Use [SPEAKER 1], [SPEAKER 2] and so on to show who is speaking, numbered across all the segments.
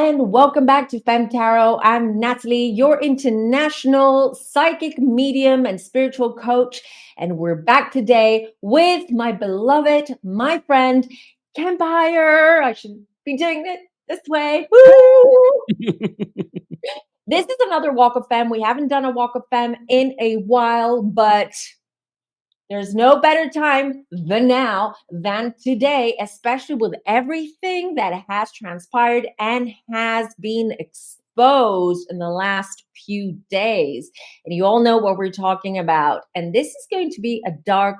[SPEAKER 1] and welcome back to FemmeTarot. I'm Natalie, your international psychic medium and spiritual coach, and we're back today with my beloved, my friend, Kempire. I should be doing it this way. Woo! This is another Walk of Femme. We haven't done a Walk of Femme in a while, but there's no better time than now than today, especially with everything that has transpired and has been exposed in the last few days. And you all know what we're talking about. And this is going to be a dark,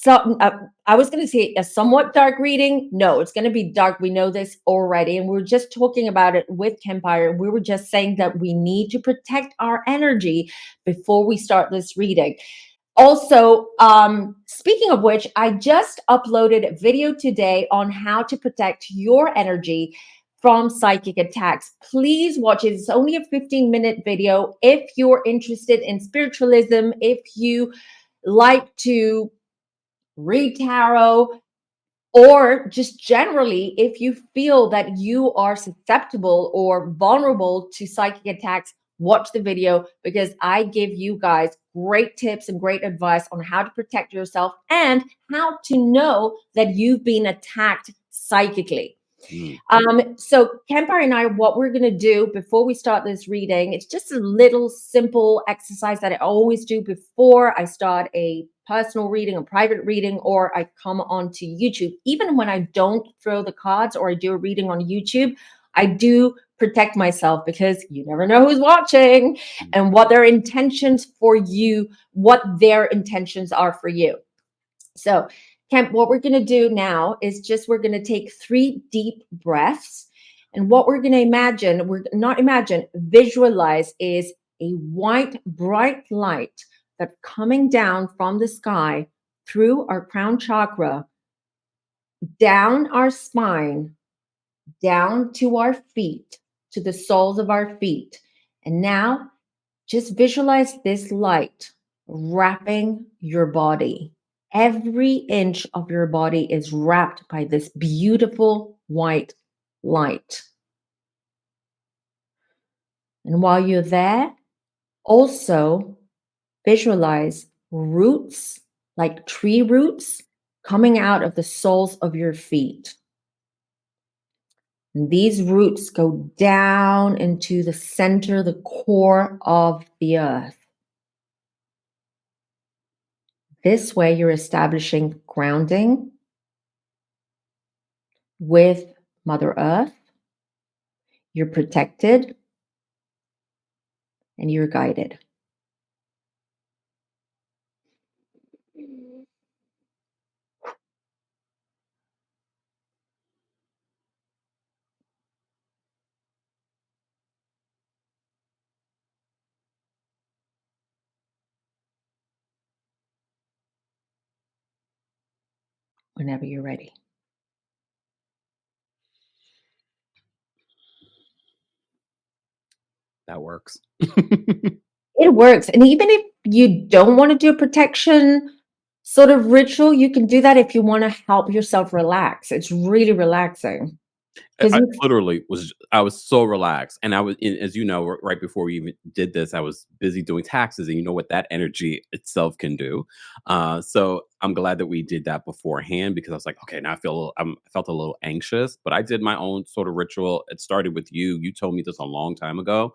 [SPEAKER 1] I was going to say a somewhat dark reading. No, it's going to be dark. We know this already. And we were just talking about it with Kempire. We were just saying that we need to protect our energy before we start this reading. Also, speaking of which, I just uploaded a video today on how to protect your energy from psychic attacks. Please watch it. It's only a 15-minute video. If you're interested in spiritualism, if you like to read tarot, or just generally, if you feel that you are susceptible or vulnerable to psychic attacks, watch the video because I give you guys great tips and great advice on how to protect yourself and how to know that you've been attacked psychically. So Kempire and I, what we're going to do before we start this reading, it's just a little simple exercise that I always do before I start a personal reading, a private reading, or I come onto YouTube. Even when I don't throw the cards or I do a reading on YouTube, I do protect myself because you never know who's watching and what their intentions for you, what their intentions are for you. So Kemp, what we're going to do now is just we're going to take 3 deep breaths. And what we're going to visualize is a white, bright light that's coming down from the sky through our crown chakra, down our spine, down to our feet, to the soles of our feet. And now just visualize this light wrapping your body. Every inch of your body is wrapped by this beautiful white light. And while you're there, also visualize roots, like tree roots, coming out of the soles of your feet. And these roots go down into the center, the core of the earth. This way, you're establishing grounding with Mother Earth. You're protected and you're guided. Whenever you're ready.
[SPEAKER 2] That works.
[SPEAKER 1] It works. And even if you don't want to do a protection sort of ritual, you can do that if you want to help yourself relax. It's really relaxing.
[SPEAKER 2] I was so relaxed. And as you know, right before we even did this, I was busy doing taxes, and you know what that energy itself can do. So I'm glad that we did that beforehand, because I was like, okay, now I felt a little anxious, but I did my own sort of ritual. It started with you. You told me this a long time ago,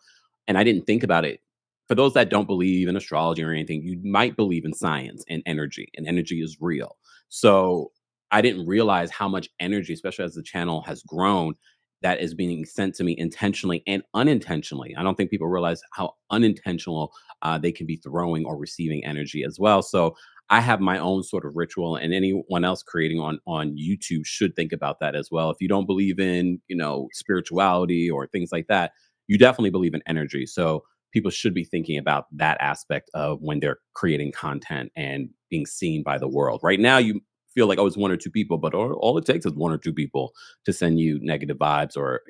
[SPEAKER 2] and I didn't think about it. For those that don't believe in astrology or anything, you might believe in science and energy is real. So I didn't realize how much energy, especially as the channel has grown, that is being sent to me intentionally and unintentionally. I don't think people realize how unintentional they can be throwing or receiving energy as well. So I have my own sort of ritual, and anyone else creating on YouTube should think about that as well. If you don't believe in, spirituality or things like that, you definitely believe in energy. So people should be thinking about that aspect of when they're creating content and being seen by the world. Right now, you feel like, oh, it's 1 or 2 people, but all it takes is 1 or 2 people to send you negative vibes or,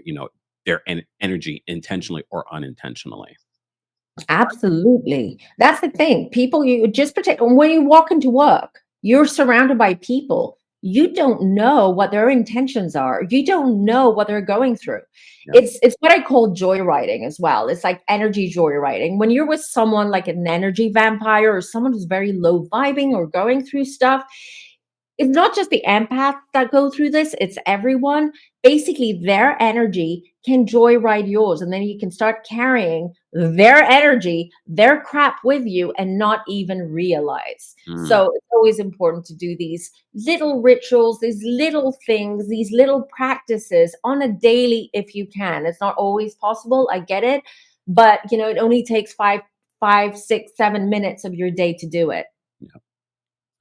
[SPEAKER 2] their energy intentionally or unintentionally.
[SPEAKER 1] Absolutely. That's the thing. People, you just protect. When you walk into work, you're surrounded by people. you don't know what their intentions are. You don't know what they're going through.
[SPEAKER 2] Yeah.
[SPEAKER 1] It's what I call joyriding as well. It's like energy joyriding. When you're with someone like an energy vampire or someone who's very low vibing or going through stuff, it's not just the empaths that go through this, it's everyone. Basically, their energy can joyride yours, and then you can start carrying their energy, their crap with you, and not even realize.
[SPEAKER 2] Mm,
[SPEAKER 1] So it's always important to do these little rituals, these little things, these little practices on a daily if you can. It's not always possible, I get it, but it only takes 5, 6, 7 minutes of your day to do it.
[SPEAKER 2] yeah,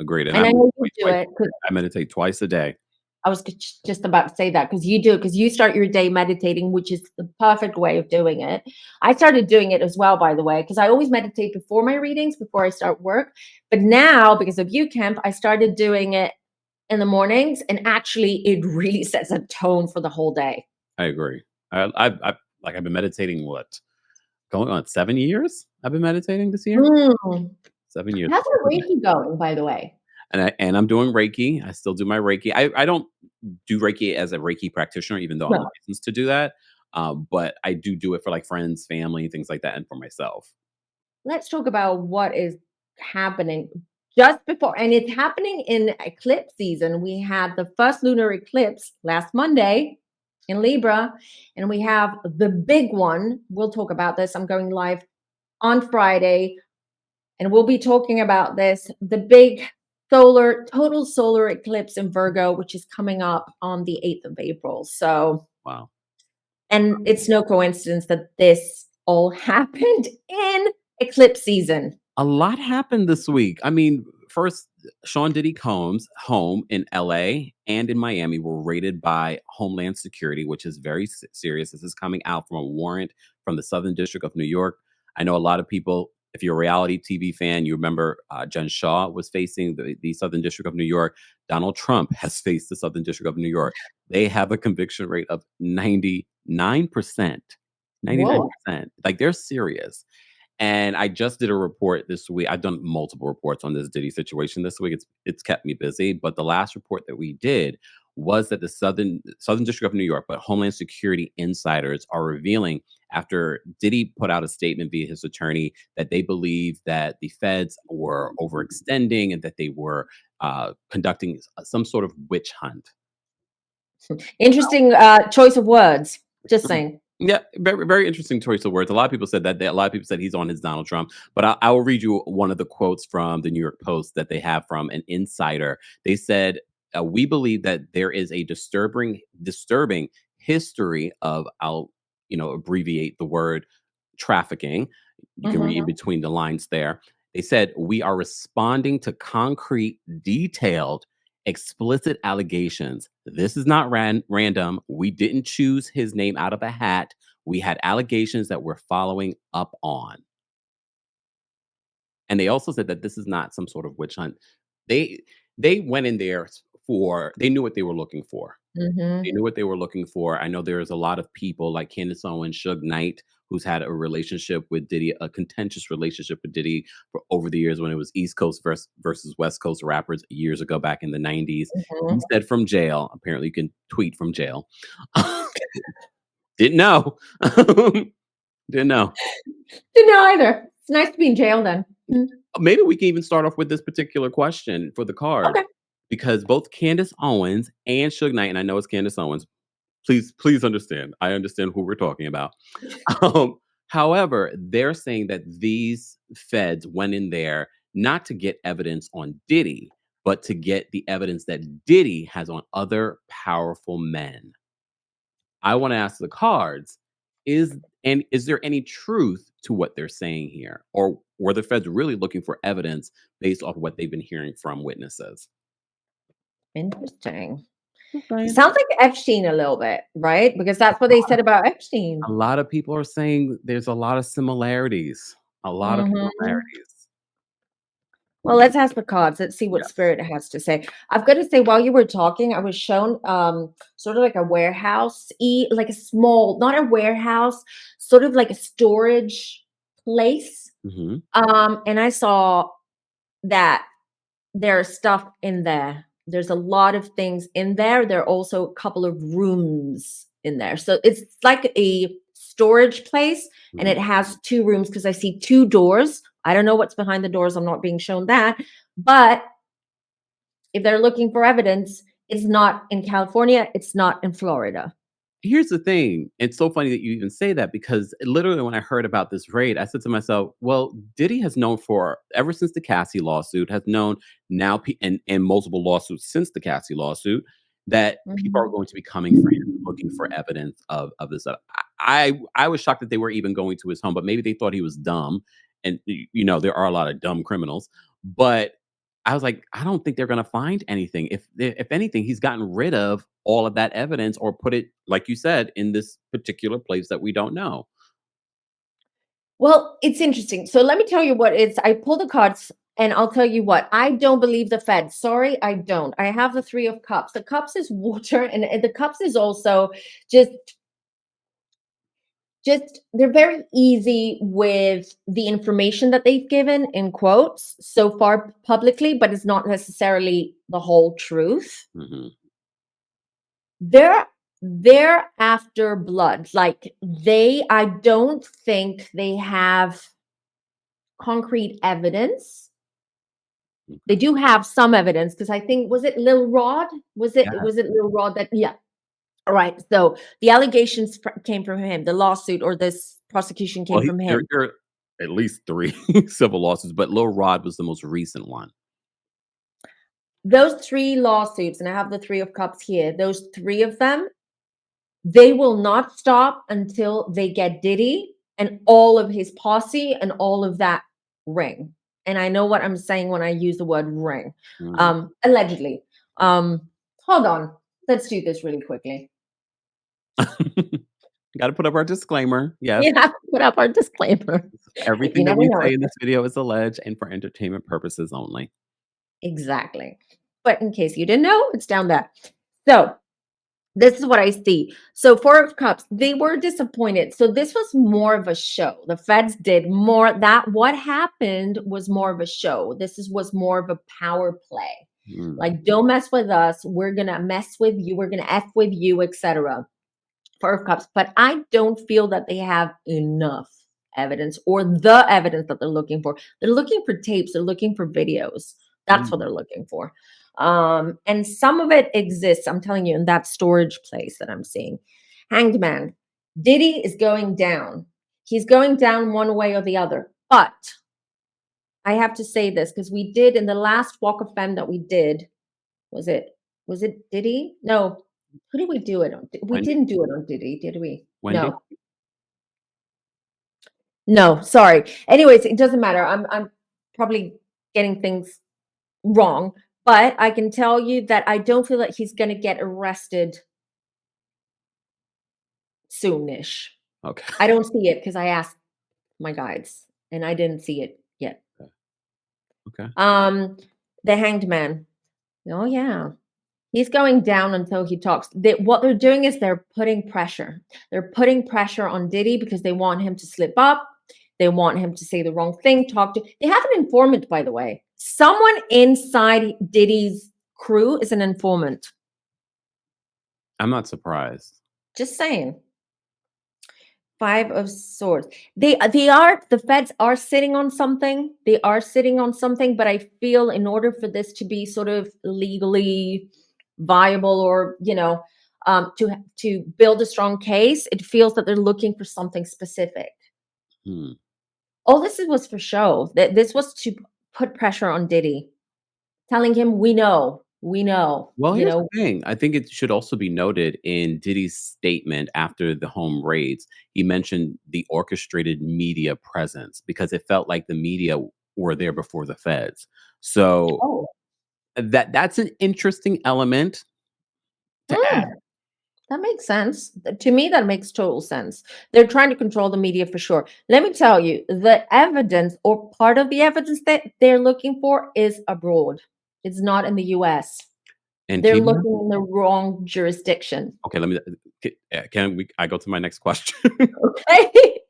[SPEAKER 2] agreed. And
[SPEAKER 1] And
[SPEAKER 2] I
[SPEAKER 1] I know you
[SPEAKER 2] meditate
[SPEAKER 1] do
[SPEAKER 2] twice
[SPEAKER 1] it
[SPEAKER 2] a day.
[SPEAKER 1] 'cause
[SPEAKER 2] I meditate twice a day.
[SPEAKER 1] I was just about to say that because you do, because you start your day meditating, which is the perfect way of doing it. I started doing it as well, by the way, because I always meditate before my readings, before I start work. But now, because of you, Kemp, I started doing it in the mornings, and actually, it really sets a tone for the whole day.
[SPEAKER 2] I agree. I've been meditating what? Going on 7 years? I've been meditating this year?
[SPEAKER 1] Mm.
[SPEAKER 2] 7 years.
[SPEAKER 1] How's your Reiki going, by the way?
[SPEAKER 2] And I'm doing Reiki. I still do my Reiki. I don't do Reiki as a Reiki practitioner, even though I'm
[SPEAKER 1] No.
[SPEAKER 2] licensed to do that. But I do it for like friends, family, things like that, and for myself.
[SPEAKER 1] Let's talk about what is happening just before, and it's happening in eclipse season. We had the first lunar eclipse last Monday in Libra, and we have the big one. We'll talk about this. I'm going live on Friday, and we'll be talking about this, the big total solar eclipse in Virgo, which is coming up on the 8th of April. So,
[SPEAKER 2] Wow.
[SPEAKER 1] and it's no coincidence that this all happened in eclipse season.
[SPEAKER 2] A lot happened this week. I mean, first, Sean Diddy Combs' home in LA and in Miami were raided by Homeland Security, which is very serious. This is coming out from a warrant from the Southern District of New York. I know a lot of people, if you're a reality TV fan, you remember Jen Shaw was facing the Southern District of New York. Donald Trump has faced the Southern District of New York. They have a conviction rate of 99%.
[SPEAKER 1] Whoa.
[SPEAKER 2] 99%. Like they're serious. And I just did a report this week. I've done multiple reports on this Diddy situation this week. It's kept me busy. But the last report that we did was that the Southern District of New York, but Homeland Security insiders are revealing after Diddy put out a statement via his attorney that they believe that the feds were overextending and that they were conducting some sort of witch hunt.
[SPEAKER 1] Interesting choice of words. Just saying.
[SPEAKER 2] Yeah, very very interesting choice of words. A lot of people said that. A lot of people said he's on his Donald Trump. But I will read you one of the quotes from the New York Post that they have from an insider. They said, "We believe that there is a disturbing history of I'll abbreviate the word trafficking. You can read in
[SPEAKER 1] Mhm.
[SPEAKER 2] between the lines there." They said, "We are responding to concrete, detailed." Explicit allegations. This is not random. We didn't choose his name out of a hat. We had allegations that we're following up on. And they also said that this is not some sort of witch hunt. They they went in there for they knew what they were looking for. They
[SPEAKER 1] Mhm.
[SPEAKER 2] knew what they were looking for. I know there's a lot of people like Candace Owens, Suge Knight, who's had a relationship with Diddy, a contentious relationship with Diddy for over the years when it was East Coast versus West Coast rappers years ago back in the 90s. He
[SPEAKER 1] Mhm.
[SPEAKER 2] said from jail, apparently you can tweet from jail. Didn't know. Didn't know.
[SPEAKER 1] Didn't know either. It's nice to be in jail then. Mm.
[SPEAKER 2] Maybe we can even start off with this particular question for the card
[SPEAKER 1] Okay.
[SPEAKER 2] because both Candace Owens and Suge Knight, and I know it's Candace Owens, please understand. I understand who we're talking about. Um, However, they're saying that these feds went in there not to get evidence on Diddy, but to get the evidence that Diddy has on other powerful men. I want to ask the cards, is there any truth to what they're saying here? Or were the feds really looking for evidence based off what they've been hearing from witnesses?
[SPEAKER 1] Interesting.
[SPEAKER 2] Just
[SPEAKER 1] It
[SPEAKER 2] saying.
[SPEAKER 1] sounds like Epstein a little bit, right? Because that's what they said about
[SPEAKER 2] A
[SPEAKER 1] Epstein.
[SPEAKER 2] lot of people are saying there's a lot of similarities. A lot of
[SPEAKER 1] Mhm.
[SPEAKER 2] similarities.
[SPEAKER 1] Well, let's ask the cards. Let's see what
[SPEAKER 2] Yes.
[SPEAKER 1] spirit has to say. I've got to say, while you were talking, I was shown sort of like a warehouse, like a small, not a warehouse, sort of like a storage place.
[SPEAKER 2] Mhm.
[SPEAKER 1] And I saw that there's stuff in there. There's a lot of things in there. There are also a couple of rooms in there. So it's like a storage place, and
[SPEAKER 2] Mhm.
[SPEAKER 1] it has two rooms because I see two doors. I don't know what's behind the doors. I'm not being shown that. But if they're looking for evidence, it's not in California, it's not in Florida.
[SPEAKER 2] Here's the thing. It's so funny that you even say that because literally when I heard about this raid, I said to myself, well, Diddy has known for ever since the Cassie lawsuit, has known now and multiple lawsuits since the Cassie lawsuit that people are
[SPEAKER 1] Mhm.
[SPEAKER 2] going to be coming for him looking for evidence of this. I was shocked that they were even going to his home, but maybe they thought he was dumb. And there are a lot of dumb criminals, but I was like, I don't think they're gonna find anything. If anything, he's gotten rid of all of that evidence or put it, like you said, in this particular place that we don't know.
[SPEAKER 1] Well, it's interesting. So let me tell you what it's I pull the cards and I'll tell you what. I don't believe the Fed. Sorry, I don't. I have the 3 of cups. The cups is water and the cups is also just just they're very easy with the information that they've given in quotes so far publicly, but it's not necessarily the whole truth.
[SPEAKER 2] Mhm.
[SPEAKER 1] They're they're after blood. Like I don't think they have concrete evidence. They
[SPEAKER 2] Okay.
[SPEAKER 1] do have some evidence because I think was it Lil Rod?
[SPEAKER 2] Yeah.
[SPEAKER 1] Was it Lil Rod that yeah. All right. So the allegations came from him. The lawsuit or this prosecution
[SPEAKER 2] Well,
[SPEAKER 1] came from
[SPEAKER 2] there
[SPEAKER 1] him.
[SPEAKER 2] there are at least 3 civil lawsuits, but Lil Rod was the most recent one.
[SPEAKER 1] Those 3 lawsuits, and I have the 3 of cups here. Those 3 of them, they will not stop until they get Diddy and all of his posse and all of that ring. And I know what I'm saying when I use the word ring.
[SPEAKER 2] Mhm.
[SPEAKER 1] Allegedly. Um, hold on. Let's do this really quickly.
[SPEAKER 2] Gotta put up our disclaimer. Yes,
[SPEAKER 1] We have to put up our disclaimer.
[SPEAKER 2] everything
[SPEAKER 1] You
[SPEAKER 2] that
[SPEAKER 1] never
[SPEAKER 2] we
[SPEAKER 1] know
[SPEAKER 2] say
[SPEAKER 1] it.
[SPEAKER 2] in this video is alleged and for entertainment purposes only.
[SPEAKER 1] Exactly. But in case you didn't know, it's down there. So this is what I see. So 4 of cups, they were disappointed. So this was more of a show. The feds did more that what happened was more of a show. Was more of a power play.
[SPEAKER 2] Mm.
[SPEAKER 1] Like don't mess with us. We're going to mess with you. We're going to F with you, etc. 4 of cups, but I don't feel that they have enough evidence or the evidence that they're looking for. They're looking for tapes, they're looking for videos. That's what
[SPEAKER 2] Mm.
[SPEAKER 1] they're looking for. And some of it exists, I'm telling you, in that storage place that I'm seeing. Hanged Man, Diddy is going down. He's going down one way or the other. But I have to say this because we did in the last Walk of Femme that we did, was it Diddy? No. Who did we do it on? We
[SPEAKER 2] Wendy?
[SPEAKER 1] didn't do it on Diddy, did we?
[SPEAKER 2] Wendy?
[SPEAKER 1] No. No, sorry. Anyways, it doesn't matter. I'm probably getting things wrong, but I can tell you that I don't feel like he's gonna get arrested soonish.
[SPEAKER 2] Okay.
[SPEAKER 1] I don't see it because I asked my guides and I didn't see it yet.
[SPEAKER 2] Okay.
[SPEAKER 1] Um, the Hanged Man. Oh yeah. He's going down until he talks. What they're doing is they're putting pressure. They're putting pressure on Diddy because they want him to slip up. They want him to say the wrong thing, talk to. They have an informant, by the way. Someone inside Diddy's crew is an informant.
[SPEAKER 2] I'm not surprised.
[SPEAKER 1] Just saying. 5 of swords. They are the feds are sitting on something. They are sitting on something, but I feel in order for this to be sort of legally viable or, to build a strong case, it feels that they're looking for something specific.
[SPEAKER 2] Hmm.
[SPEAKER 1] All this was for show. That this was to put pressure on Diddy, telling him we know,
[SPEAKER 2] Well, here's the thing. I think it should also be noted in Diddy's statement after the home raids, he mentioned the orchestrated media presence because it felt like the media were there before the feds. So
[SPEAKER 1] Oh.
[SPEAKER 2] that's an interesting element to add.
[SPEAKER 1] Hmm. That makes sense. To me, that makes total sense. They're trying to control the media for sure. Let me tell you, the evidence or part of the evidence that they're looking for is abroad. It's not in the US. They're
[SPEAKER 2] Antigua?
[SPEAKER 1] looking in the wrong jurisdiction.
[SPEAKER 2] Okay, let me can we I go to my next question?
[SPEAKER 1] Okay.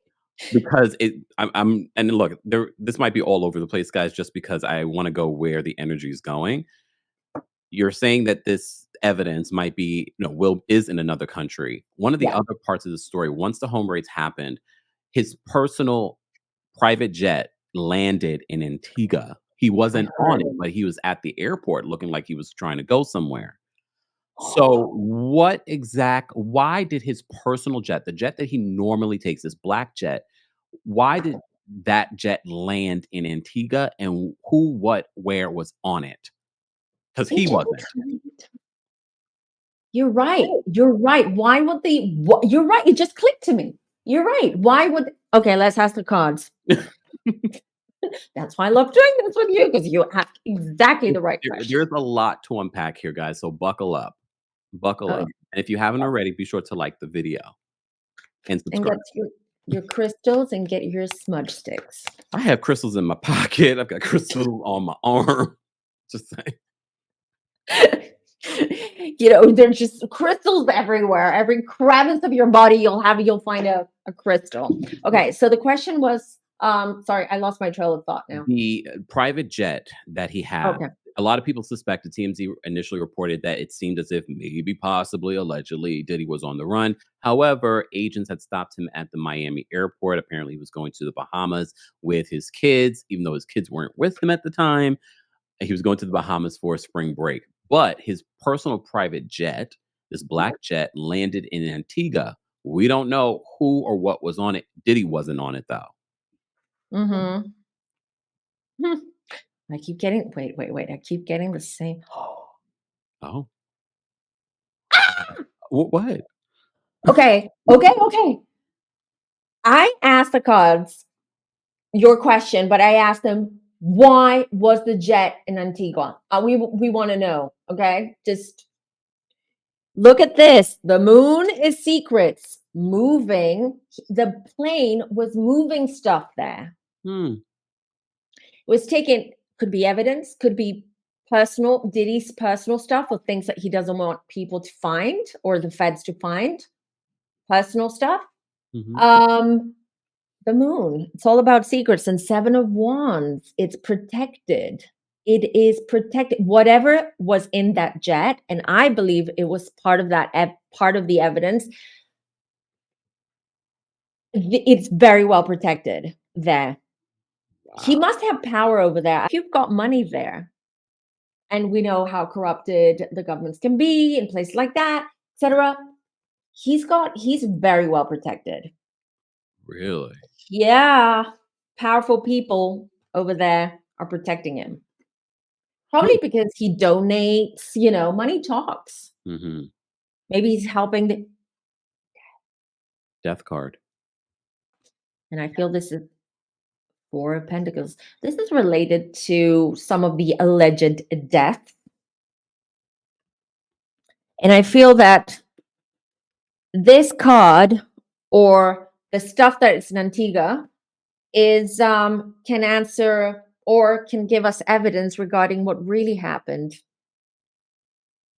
[SPEAKER 2] Because I'm and look, this might be all over the place, guys, just because I wanna go where the energy is going. you're saying that this evidence might be, will is in another country. One of the
[SPEAKER 1] Yeah,
[SPEAKER 2] other parts of the story, once the home raids happened, his personal private jet landed in Antigua. He
[SPEAKER 1] I
[SPEAKER 2] wasn't on
[SPEAKER 1] heard.
[SPEAKER 2] it, but he was at the airport looking like he was trying to go somewhere. So, why did his personal jet, the jet that he normally takes, this black jet, why did that jet land in Antigua, and who, what, where was on it? Because
[SPEAKER 1] It
[SPEAKER 2] he
[SPEAKER 1] just
[SPEAKER 2] wasn't.
[SPEAKER 1] You're right. You're right. Why would they? You're right. It just clicked to me. You're right. Why would? Okay, let's ask the cards. That's why I love doing this with you because you ask exactly the right question.
[SPEAKER 2] There's a lot to unpack here, guys, so buckle up. Buckle
[SPEAKER 1] Oh,
[SPEAKER 2] up. And if you haven't already, be sure to like the video and
[SPEAKER 1] and
[SPEAKER 2] subscribe.
[SPEAKER 1] get your crystals and get your smudge sticks.
[SPEAKER 2] I have crystals in my pocket. I've got crystals on my arm. Just saying.
[SPEAKER 1] There's just crystals everywhere. Every crevice of your body you'll find a crystal. Okay, so the question was, sorry, I lost my trail of thought now.
[SPEAKER 2] The private jet that he had,
[SPEAKER 1] Okay.
[SPEAKER 2] a lot of people suspected, TMZ initially reported that it seemed as if maybe, possibly, allegedly, Diddy was on the run. However, agents had stopped him at the Miami airport. Apparently, he was going to the Bahamas with his kids, even though his kids weren't with him at the time. He was going to the Bahamas for a spring break. But his personal private jet, this black jet, landed in Antigua. We don't know who or what was on it. Diddy wasn't on it, though.
[SPEAKER 1] Mm-hmm. I keep getting wait. I keep getting the same.
[SPEAKER 2] Oh, what?
[SPEAKER 1] Okay. I asked the cards your question, but I asked them why was the jet in Antigua? We want to know. Okay, just look at this. The moon is secrets moving. The plane was moving stuff there.
[SPEAKER 2] Hmm.
[SPEAKER 1] It was taken. Could be evidence. Could be Diddy's personal stuff or things that he doesn't want people to find or the feds to find. Personal stuff.
[SPEAKER 2] Mhm.
[SPEAKER 1] Um, the moon. It's all about secrets. And Seven of Wands. It's protected. It is protected. Whatever was in that jet, and I believe it was part of that part of the evidence. It's very well protected there. He
[SPEAKER 2] Wow.
[SPEAKER 1] must have power over there. If you've got money there, and we know how corrupted the governments can be in places like that, etc. He's very well protected.
[SPEAKER 2] Really?
[SPEAKER 1] Yeah, powerful people over there are protecting him.
[SPEAKER 2] Hmm.
[SPEAKER 1] Probably because he donates, money talks.
[SPEAKER 2] Mhm.
[SPEAKER 1] Maybe he's helping
[SPEAKER 2] Death card.
[SPEAKER 1] and I feel this is Four of Pentacles. This is related to some of the alleged death. And I feel that this card or the stuff that is in Antigua is can answer or can give us evidence regarding what really happened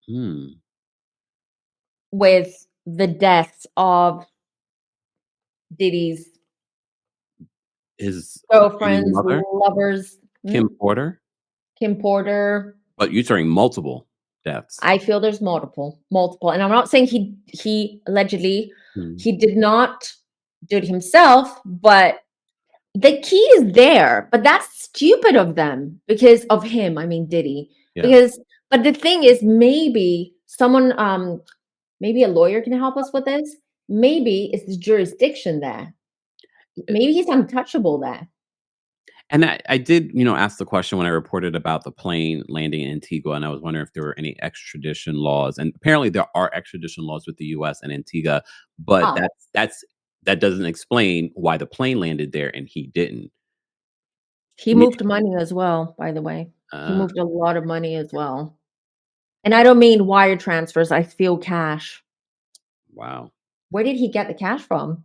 [SPEAKER 2] Hmm.
[SPEAKER 1] with the deaths of Diddy's
[SPEAKER 2] His baby
[SPEAKER 1] girlfriends,
[SPEAKER 2] mother,
[SPEAKER 1] lovers,
[SPEAKER 2] Kim Porter?
[SPEAKER 1] Kim Porter.
[SPEAKER 2] But you're saying multiple deaths.
[SPEAKER 1] I feel there's multiple, and I'm not saying he allegedly
[SPEAKER 2] Hmm.
[SPEAKER 1] he did not do it himself, but the key is there. But that's stupid of them because of him. I mean Diddy.
[SPEAKER 2] Yeah.
[SPEAKER 1] Because, but the thing is, maybe someone, maybe a lawyer can help us with this. Maybe it's the jurisdiction there. Maybe he's untouchable there.
[SPEAKER 2] And I did, ask the question when I reported about the plane landing in Antigua, and I was wondering if there were any extradition laws. And apparently there are extradition laws with the US and Antigua, but
[SPEAKER 1] Ah,
[SPEAKER 2] that doesn't explain why the plane landed there and he didn't.
[SPEAKER 1] he
[SPEAKER 2] Me
[SPEAKER 1] moved money as well, by the way. He
[SPEAKER 2] uh,
[SPEAKER 1] moved a lot of money as well. And I don't mean wire transfers, I feel cash.
[SPEAKER 2] wow.
[SPEAKER 1] Where did he get the cash from?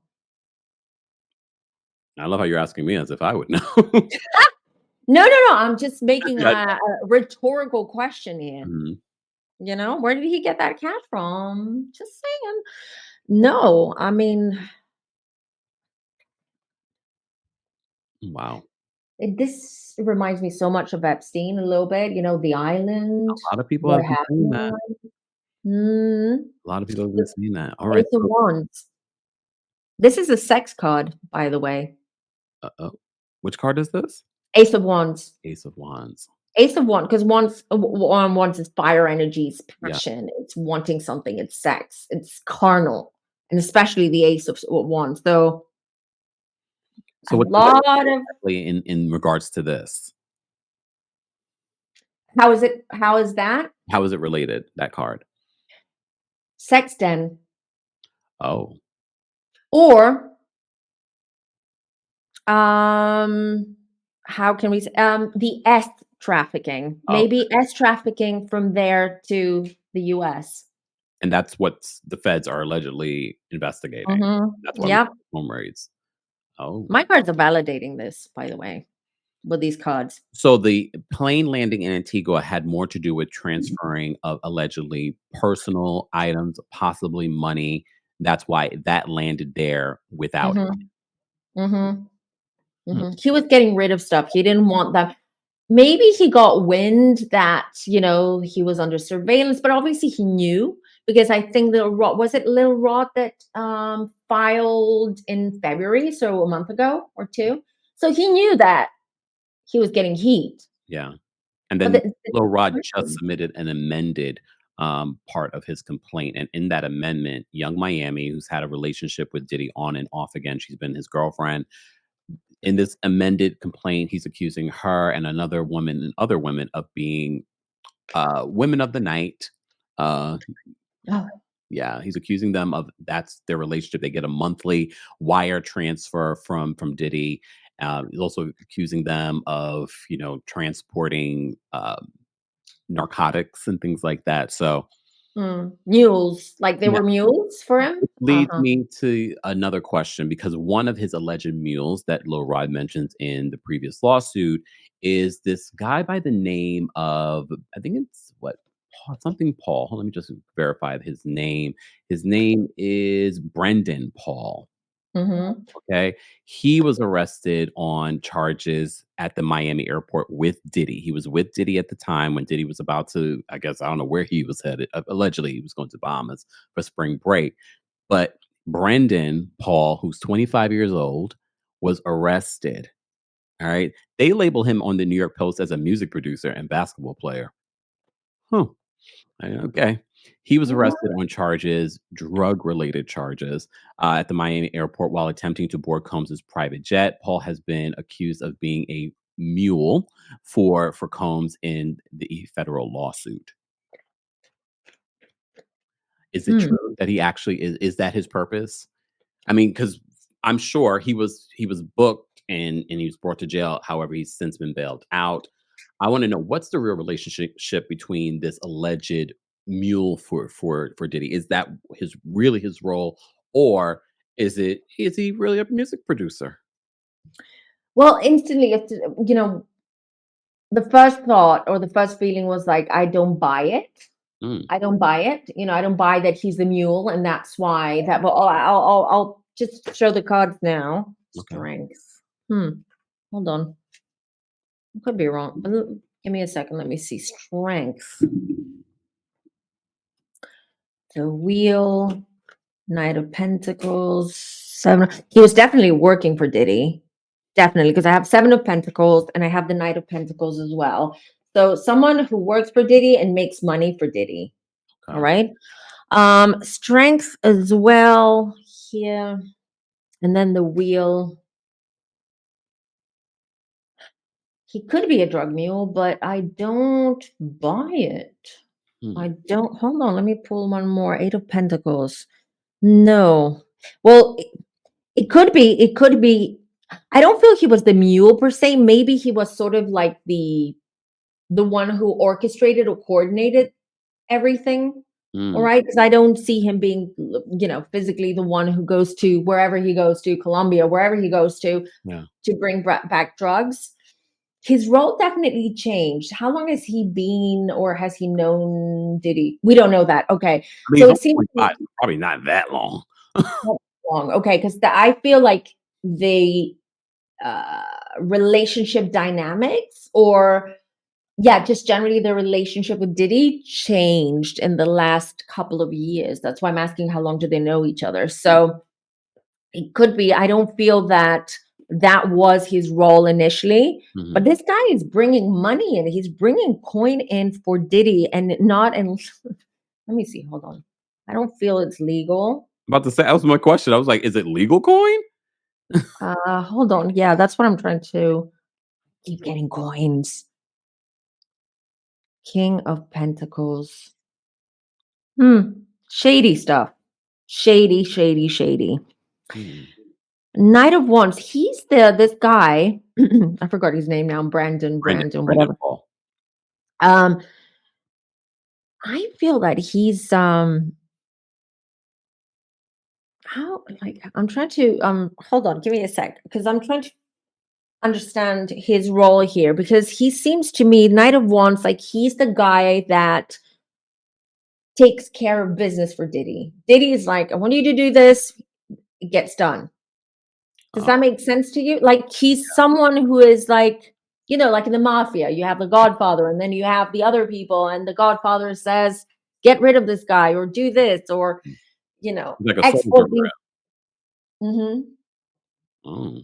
[SPEAKER 2] I love how you're asking me as if I would know.
[SPEAKER 1] No, I'm just making
[SPEAKER 2] Yeah.
[SPEAKER 1] a rhetorical question here.
[SPEAKER 2] Mhm.
[SPEAKER 1] Where did he get that cash from? Just saying. No, I mean,
[SPEAKER 2] Wow.
[SPEAKER 1] This reminds me so much of Epstein a little bit, the island,
[SPEAKER 2] A lot of people
[SPEAKER 1] what
[SPEAKER 2] have been saying
[SPEAKER 1] happened.
[SPEAKER 2] that.
[SPEAKER 1] Mm,
[SPEAKER 2] A lot of people have been
[SPEAKER 1] the
[SPEAKER 2] saying that. All right.
[SPEAKER 1] Ace of
[SPEAKER 2] So,
[SPEAKER 1] Wands. This is a sex card, by the way.
[SPEAKER 2] oh, which card is this?
[SPEAKER 1] Ace of Wands.
[SPEAKER 2] Ace of Wands.
[SPEAKER 1] Ace of Wands, because wands is fire energy, it's
[SPEAKER 2] Yeah.
[SPEAKER 1] passion, it's wanting something, it's sex, it's carnal, and especially the Ace of Wands. So
[SPEAKER 2] So
[SPEAKER 1] a
[SPEAKER 2] what does that
[SPEAKER 1] lot
[SPEAKER 2] mean
[SPEAKER 1] of
[SPEAKER 2] exactly in regards to this?
[SPEAKER 1] how is it? How is that?
[SPEAKER 2] How is it related, that card?
[SPEAKER 1] Sex den,
[SPEAKER 2] Oh,
[SPEAKER 1] or um, how can we say the S trafficking?
[SPEAKER 2] oh,
[SPEAKER 1] Maybe S trafficking from there to the US.
[SPEAKER 2] and that's what the feds are allegedly investigating. That's why we
[SPEAKER 1] Yep.
[SPEAKER 2] have home raids. Oh.
[SPEAKER 1] My cards are validating this, by the way, with these cards.
[SPEAKER 2] So the plane landing in Antigua had more to do with transferring of allegedly personal items, possibly money. That's why that landed there without
[SPEAKER 1] Mhm. Mhm.
[SPEAKER 2] him.
[SPEAKER 1] He was getting rid of stuff. He didn't want that. Maybe he got wind that, he was under surveillance, but obviously he knew because I think Little Rod was it Little Rod that filed in February, so a month ago or two. So he knew that he was getting heat.
[SPEAKER 2] Yeah. And
[SPEAKER 1] But
[SPEAKER 2] then
[SPEAKER 1] the
[SPEAKER 2] Lil Rod just
[SPEAKER 1] person,
[SPEAKER 2] submitted an amended part of his complaint. And in that amendment, Young Miami, who's had a relationship with Diddy on and off again, she's been his girlfriend. In this amended complaint, he's accusing her and another woman and other women of being women of the night. Uh,
[SPEAKER 1] oh,
[SPEAKER 2] yeah, he's accusing them of that's their relationship. They get a monthly wire transfer from Diddy. He's also accusing them of transporting narcotics and things like that. So
[SPEAKER 1] mules, like they
[SPEAKER 2] yeah,
[SPEAKER 1] were mules for him.
[SPEAKER 2] which leads
[SPEAKER 1] Uh-huh.
[SPEAKER 2] me to another question because one of his alleged mules that Lil Rod mentions in the previous lawsuit is this guy by the name of I think it's what something Paul. Let me just verify his name. His name is Brendan Paul.
[SPEAKER 1] Mhm.
[SPEAKER 2] Okay. He was arrested on charges at the Miami airport with Diddy. He was with Diddy at the time when Diddy was about to, I guess, I don't know where he was headed. Allegedly, he was going to Bahamas for spring break. But Brendan Paul, who's 25 years old, was arrested. All right. They label him on the New York Post as a music producer and basketball player. Huh. Okay. He was arrested on charges, drug-related charges, at the Miami airport while attempting to board Combs' private jet. Paul has been accused of being a mule for Combs in the federal lawsuit. Is it
[SPEAKER 1] Hmm.
[SPEAKER 2] true that he actually is that his purpose? I mean, because I'm sure he was booked and he was brought to jail. However, he's since been bailed out. I want to know what's the real relationship between this alleged mule for Diddy? Is that his role, or is he really a music producer?
[SPEAKER 1] Well, instantly, the first thought or the first feeling was like, I don't buy it.
[SPEAKER 2] Mm,
[SPEAKER 1] I don't buy it. I don't buy that he's the mule, and that's why that. But I'll just show the cards now.
[SPEAKER 2] okay.
[SPEAKER 1] Strength. Hold on. I could be wrong. Give me a second. Let me see. Strength. The wheel. Knight of Pentacles. Seven. He was definitely working for Diddy. Definitely, because I have Seven of Pentacles and I have the Knight of Pentacles as well. So someone who works for Diddy and makes money for Diddy. All
[SPEAKER 2] Okay.
[SPEAKER 1] right. Strength as well here. And then the wheel. He could be a drug mule, but I don't buy it.
[SPEAKER 2] Hmm.
[SPEAKER 1] I don't. Hold on. Let me pull one more. Eight of Pentacles. No. Well, it could be. It could be. I don't feel he was the mule per se. Maybe he was sort of like the one who orchestrated or coordinated everything. All
[SPEAKER 2] Mm,
[SPEAKER 1] right, because I don't see him being, physically the one who goes to wherever he goes to, Colombia, wherever he goes
[SPEAKER 2] yeah.
[SPEAKER 1] to bring back drugs. His role definitely changed. How long has he been, or has he known Diddy? We don't know that. Okay,
[SPEAKER 2] I mean,
[SPEAKER 1] so
[SPEAKER 2] he's
[SPEAKER 1] it
[SPEAKER 2] only
[SPEAKER 1] seems
[SPEAKER 2] 25, so probably not that long.
[SPEAKER 1] not long. Okay, because I feel like they uh relationship dynamics, or yeah, just generally the relationship with Diddy changed in the last couple of years. That's why I'm asking how long do they know each other. So it could be. I don't feel that that was his role initially, but
[SPEAKER 2] Mhm.
[SPEAKER 1] this guy is bringing money in. He's bringing coin in for Diddy, and not in. Let me see. Hold on. I don't feel it's legal.
[SPEAKER 2] About to say that was my question. I was like, "Is it legal coin?"
[SPEAKER 1] Hold on. Yeah, that's what I'm trying to keep getting coins. King of Pentacles. Shady stuff. Shady, shady, shady.
[SPEAKER 2] Hmm.
[SPEAKER 1] Knight of Wands. He's this guy. I forgot his name now. Brandon,
[SPEAKER 2] Brendan
[SPEAKER 1] whatever.
[SPEAKER 2] Paul.
[SPEAKER 1] Um, I feel that he's how, like, I'm trying to hold on, give me a sec, because I'm trying to understand his role here, because he seems to me, Knight of Wands, like he's the guy that takes care of business for Diddy. Diddy is like, I want you to do this, it gets done. Does
[SPEAKER 2] Oh,
[SPEAKER 1] that make sense to you? Like he's someone who is like, like in the mafia, you have the Godfather and then you have the other people, and the Godfather says, get rid of this guy or do this, or,
[SPEAKER 2] like a soldier
[SPEAKER 1] export
[SPEAKER 2] for
[SPEAKER 1] these. Mhm.
[SPEAKER 2] him. Oh.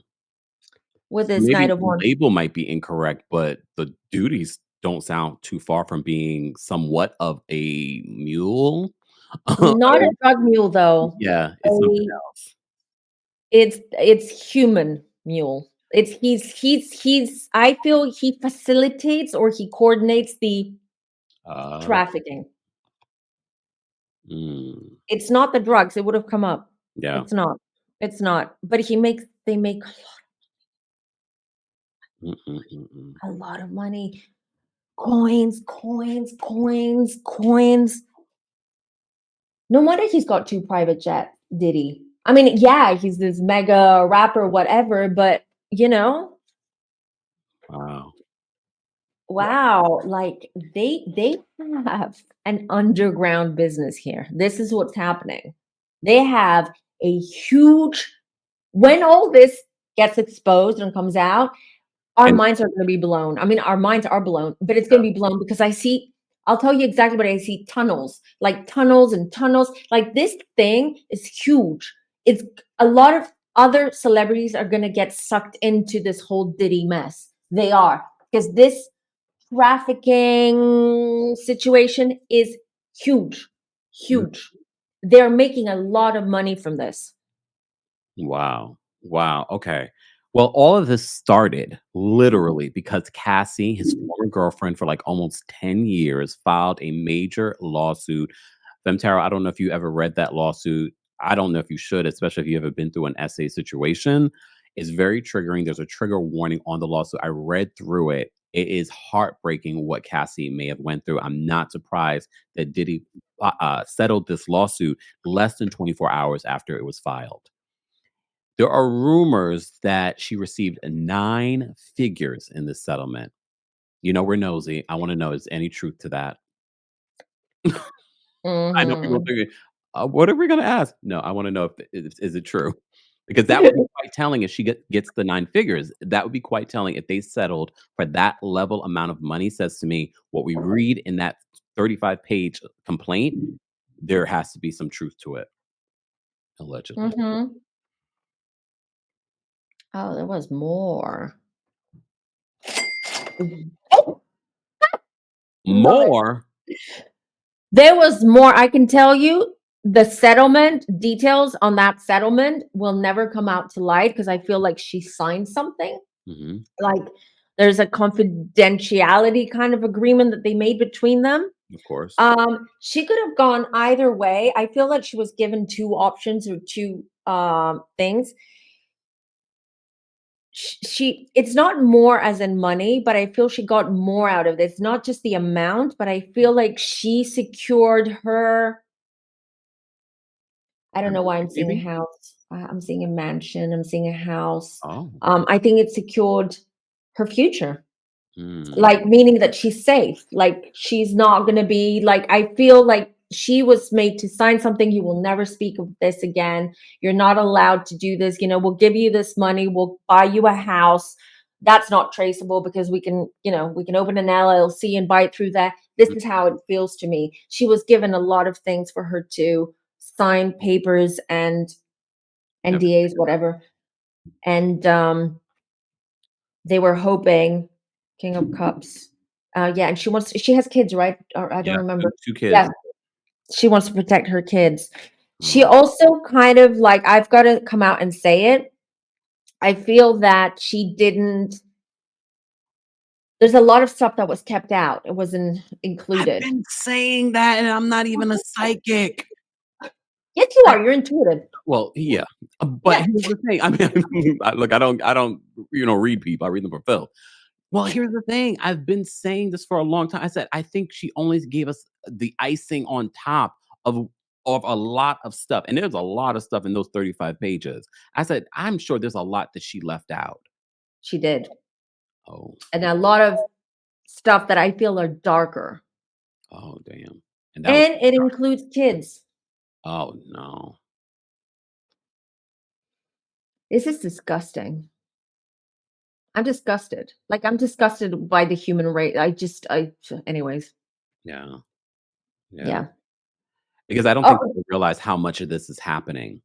[SPEAKER 1] With
[SPEAKER 2] So
[SPEAKER 1] this
[SPEAKER 2] maybe
[SPEAKER 1] Knight of
[SPEAKER 2] the
[SPEAKER 1] Wands.
[SPEAKER 2] label might be incorrect, but the duties don't sound too far from being somewhat of a mule.
[SPEAKER 1] Not a
[SPEAKER 2] Or
[SPEAKER 1] drug mule though.
[SPEAKER 2] yeah, it's something
[SPEAKER 1] A
[SPEAKER 2] else.
[SPEAKER 1] it's human mule. It's he's I feel he facilitates or he coordinates the
[SPEAKER 2] Oh,
[SPEAKER 1] trafficking.
[SPEAKER 2] mm,
[SPEAKER 1] It's not the drugs, it would have come up.
[SPEAKER 2] yeah.
[SPEAKER 1] It's not. It's not. But they make
[SPEAKER 2] Mm, mm, mm, mm.
[SPEAKER 1] a lot of money. Coins, coins, coins, coins. No wonder he's got 2 private jets, Diddy. I mean, yeah, he's this mega rapper, whatever, but
[SPEAKER 2] Wow.
[SPEAKER 1] wow, like they have an underground business here. This is what's happening. They have a huge, when all this gets exposed and comes out, our
[SPEAKER 2] And
[SPEAKER 1] minds are going to be blown. I mean, our minds are blown, but it's going
[SPEAKER 2] yeah,
[SPEAKER 1] to be blown because I'll tell you exactly what I see: tunnels, like tunnels and tunnels. Like this thing is huge. It's a lot of other celebrities are going to get sucked into this whole Diddy mess. They are, because this trafficking situation is huge,
[SPEAKER 2] mm,
[SPEAKER 1] huge. They're making a lot of money from this.
[SPEAKER 2] wow. Wow, okay. Well, all of this started literally because Cassie, his former girlfriend for, like, almost 10 years, filed a major lawsuit. FemmeTarot, I don't know if you ever read that lawsuit. I don't know if you should, especially if you ever been through an essay situation. It's very triggering. There's a trigger warning on the lawsuit. I read through it. It is heartbreaking what Cassie may have went through. I'm not surprised that Diddy settled this lawsuit less than 24 hours after it was filed. There are rumors that she received 9 figures in this settlement. We're nosy. I wanna know, is any truth to that? I know people are
[SPEAKER 1] Mhm.
[SPEAKER 2] thinking, "What are we gonna ask?" No, I wanna know if is it true? Because that would be quite telling if she gets the 9 figures. That would be quite telling if they settled for that level amount of money. Says to me, what we read in that 35-page complaint, there has to be some truth to it, allegedly.
[SPEAKER 1] Mhm. Oh, there was more. Oh, love it.
[SPEAKER 2] More?
[SPEAKER 1] There was more. I can tell you the settlement details on that settlement will never come out to light because I feel like she signed something.
[SPEAKER 2] Mhm,
[SPEAKER 1] Like there's a confidentiality kind of agreement that they made between them.
[SPEAKER 2] of course.
[SPEAKER 1] She could have gone either way. I feel like she was given 2 options or 2 things. It's not more as in money, but I feel she got more out of this. Not just the amount, but I feel like she secured her. I don't know why I'm seeing a
[SPEAKER 2] Maybe?
[SPEAKER 1] house. I'm seeing a mansion. I'm seeing a house.
[SPEAKER 2] Oh.
[SPEAKER 1] I think it secured her future.
[SPEAKER 2] Mm,
[SPEAKER 1] Like, meaning that she's safe. Like, she's not gonna be like, I feel like she was made to sign something. You will never speak of this again. You're not allowed to do this. We'll give you this money. We'll buy you a house. that's not traceable because we can, we can open an LLC and buy it through that. This is how it feels to me. She was given a lot of things for her to sign papers and
[SPEAKER 2] Yep.
[SPEAKER 1] NDAs, whatever. And they were hoping King of Cups. Yeah, and she has kids, right? Or I don't
[SPEAKER 2] Yeah,
[SPEAKER 1] remember.
[SPEAKER 2] two
[SPEAKER 1] Yeah,
[SPEAKER 2] kids.
[SPEAKER 1] she wants to protect her kids. She
[SPEAKER 2] Oh,
[SPEAKER 1] also kind of like, I've got to come out and say it. I feel that she didn't, there's a lot of stuff that was kept out. It wasn't
[SPEAKER 2] I've
[SPEAKER 1] included.
[SPEAKER 2] been saying that, and I'm not even a psychic.
[SPEAKER 1] Yes, you are. You're intuitive.
[SPEAKER 2] Well, yeah, but
[SPEAKER 1] Yeah,
[SPEAKER 2] here's the thing. I mean, look, I don't, read people. I read them for Phil. Well, here's the thing. I've been saying this for a long time. I said I think she only gave us the icing on top of a lot of stuff, and there's a lot of stuff in those 35 pages. I said I'm sure there's a lot that she left out.
[SPEAKER 1] she did.
[SPEAKER 2] Oh,
[SPEAKER 1] And a lot of stuff that I feel are darker.
[SPEAKER 2] oh, damn, and that was.
[SPEAKER 1] And it includes kids.
[SPEAKER 2] Oh no.
[SPEAKER 1] This is disgusting. I'm disgusted. Like, I'm disgusted by the human race. Anyways,
[SPEAKER 2] Yeah, yeah.
[SPEAKER 1] yeah.
[SPEAKER 2] Because I don't think
[SPEAKER 1] Oh,
[SPEAKER 2] people realize how much of this is happening.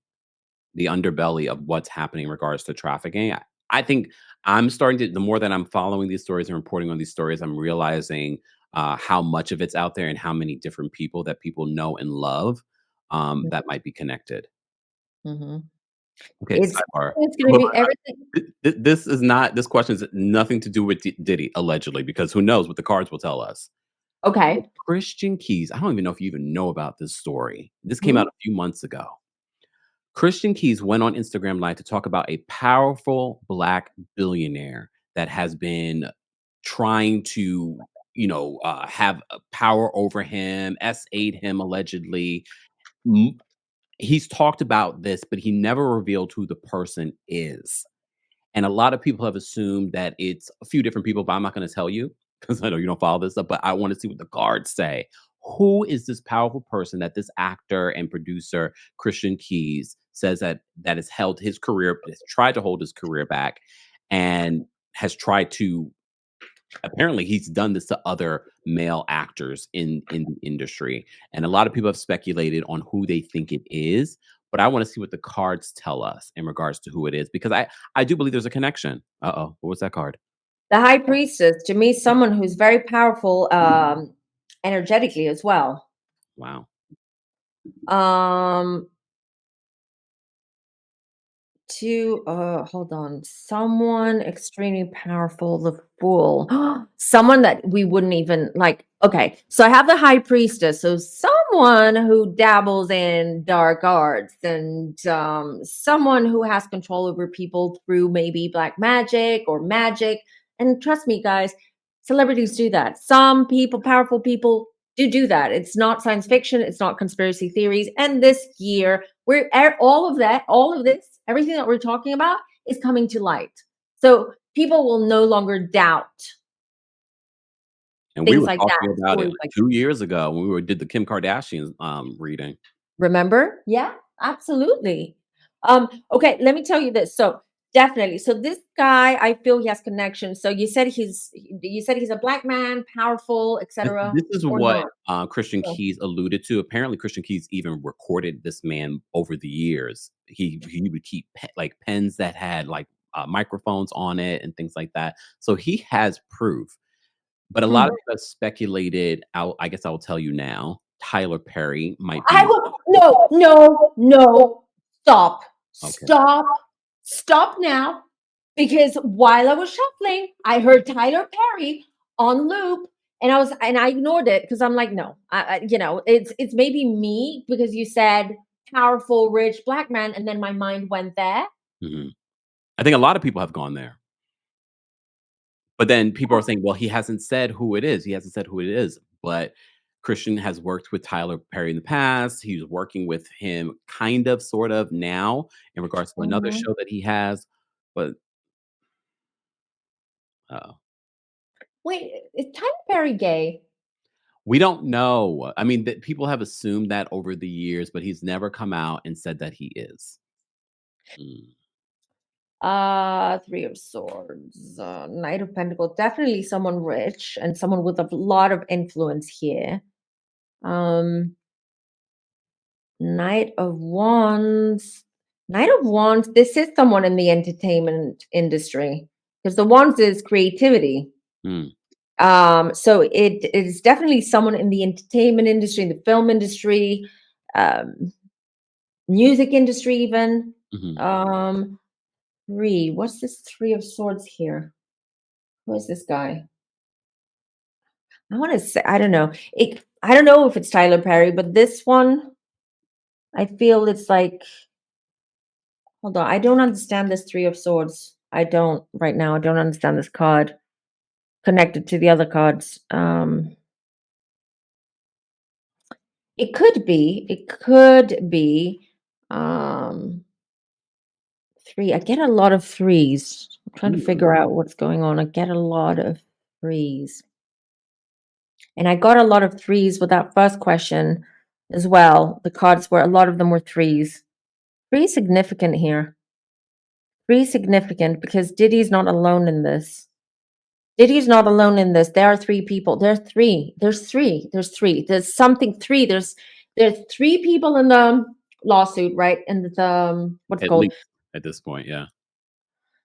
[SPEAKER 2] The underbelly of what's happening in regards to trafficking. I think I'm starting to the more that I'm following these stories and reporting on these stories, I'm realizing, how much of it's out there and how many different people that people know and love, that might be connected.
[SPEAKER 1] mm-hmm.
[SPEAKER 2] Okay,
[SPEAKER 1] It's
[SPEAKER 2] sidebar.
[SPEAKER 1] it's gonna
[SPEAKER 2] But,
[SPEAKER 1] be everything.
[SPEAKER 2] this is not this question is nothing to do with Diddy, allegedly, because who knows what the cards will tell us.
[SPEAKER 1] Okay.
[SPEAKER 2] Christian Keys, I don't even know if you even know about this story. This came
[SPEAKER 1] Hmm?
[SPEAKER 2] out a few months ago. Christian Keys went on Instagram Live to talk about a powerful black billionaire that has been trying to, have power over him, S8 him allegedly. M- He's talked about this, but he never revealed who the person is. And a lot of people have assumed that it's a few different people, but I'm not going to tell you because I know you don't follow this stuff, but I want to see what the cards say. Who is this powerful person that this actor and producer Christian Keys says that has held his career, has tried to hold his career back, and has tried to apparently he's done this to other male actors in the industry, and a lot of people have speculated on who they think it is, but I want to see what the cards tell us in regards to who it is because I do believe there's a connection. Uh-oh, what was that card?
[SPEAKER 1] The high priestess, to me, someone who's very powerful, energetically as well.
[SPEAKER 2] Wow.
[SPEAKER 1] Um, to hold on, someone extremely powerful, the fool. Someone that we wouldn't even like. Okay, so I have the high priestess, so someone who dabbles in dark arts, and someone who has control over people through maybe black magic or magic. And trust me, guys, celebrities do that. Some people, powerful people, do that. It's not science fiction, it's not conspiracy theories. And this year, all of that, all of this, everything that we're talking about is coming to light. So people will no longer doubt
[SPEAKER 2] And we
[SPEAKER 1] things
[SPEAKER 2] were
[SPEAKER 1] like that,
[SPEAKER 2] talking about it
[SPEAKER 1] stories
[SPEAKER 2] like
[SPEAKER 1] like that.
[SPEAKER 2] 2 years ago when did the Kim Kardashian reading.
[SPEAKER 1] Remember? Yeah, absolutely. Okay, let me tell you this. So definitely. So this guy, I feel he has connections. So you said he's a black man, powerful, etc.
[SPEAKER 2] This is
[SPEAKER 1] Or
[SPEAKER 2] what,
[SPEAKER 1] not?
[SPEAKER 2] Christian
[SPEAKER 1] So,
[SPEAKER 2] Keys alluded to. Apparently, Christian Keys even recorded this man over the years. He would keep like pens that had like microphones on it and things like that. So he has proof. But a lot of
[SPEAKER 1] hmm.
[SPEAKER 2] people have speculated. I guess I will tell you now. Tyler Perry might
[SPEAKER 1] I
[SPEAKER 2] be
[SPEAKER 1] will no, no, no. Stop.
[SPEAKER 2] okay.
[SPEAKER 1] Stop. Stop now. Because while I was shuffling, I heard Tyler Perry on loop, and I ignored it because I'm like, no, it's maybe me because you said powerful, rich black man, and then my mind went there.
[SPEAKER 2] Mhm. I think a lot of people have gone there. But then people are saying, "Well, he hasn't said who it is. He hasn't said who it is." But Christian has worked with Tyler Perry in the past. He's working with him kind of, sort of now in regards to another
[SPEAKER 1] Mhm.
[SPEAKER 2] show that he has. But, uh,
[SPEAKER 1] Wait, is Tyler Perry gay?
[SPEAKER 2] we don't know. I mean, people have assumed that over the years, but he's never come out and said that he is. Mm.
[SPEAKER 1] Three of Swords, Knight of Pentacles. Definitely someone rich and someone with a lot of influence here. Um, Knight of Wands. Knight of Wands. This is someone in the entertainment industry because the Wands is creativity.
[SPEAKER 2] Mm.
[SPEAKER 1] So it is definitely someone in the entertainment industry, in the film industry, um, music industry, even.
[SPEAKER 2] Mhm.
[SPEAKER 1] Um, Three. What's this Three of Swords here? Who is this guy? I want to say I don't know. I don't know if it's Tyler Perry, but this one I feel it's like hold on. I don't understand this Three of Swords. I don't right now. I don't understand this card connected to the other cards. It could be. It could be. Three. I get a lot of threes. I'm trying to
[SPEAKER 2] Mm.
[SPEAKER 1] figure out what's going on. I get a lot of threes. And I got a lot of threes with that first question as well. The cards were a lot of them were threes. Three significant here. Three significant because Diddy's not alone in this. Diddy's not alone in this. There are three people. There's three. There's three. There's three. There's something three. There's three people in the lawsuit, right? And the what's it
[SPEAKER 2] At
[SPEAKER 1] called?
[SPEAKER 2] least at this point, yeah.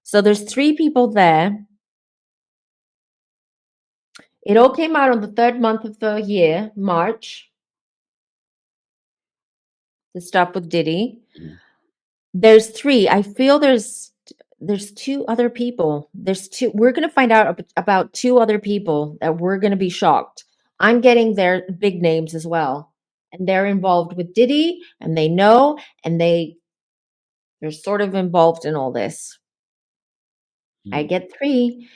[SPEAKER 1] So there's three people there. It all came out on the third month of the year, March. The stuff with Diddy.
[SPEAKER 2] Mhm.
[SPEAKER 1] There's three. I feel there's two other people. There's two. We're gonna find out about two other people that we're gonna be shocked. I'm getting their big names as well, and they're involved with Diddy, and they know, and they're sort of involved in all this. I
[SPEAKER 2] Mm.
[SPEAKER 1] get three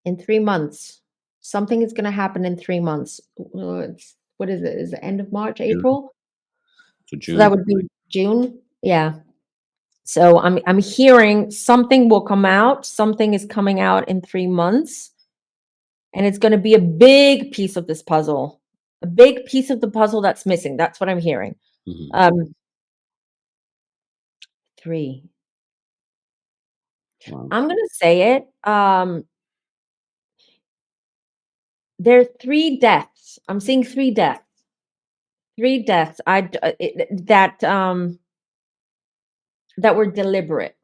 [SPEAKER 1] in 3 months. Something is gonna happen in 3 months. What is it? Is it end of March,
[SPEAKER 2] June.
[SPEAKER 1] April?
[SPEAKER 2] So
[SPEAKER 1] So that
[SPEAKER 2] June.
[SPEAKER 1] would be June. Yeah. So I'm hearing something will come out. Something is coming out in 3 months, and it's going to be a big piece of this puzzle. A big piece of the puzzle that's missing. That's what I'm hearing.
[SPEAKER 2] Mhm.
[SPEAKER 1] Um, Three.
[SPEAKER 2] Wow.
[SPEAKER 1] I'm going to say it. There are three deaths. I'm seeing three deaths. Three deaths. That were deliberate.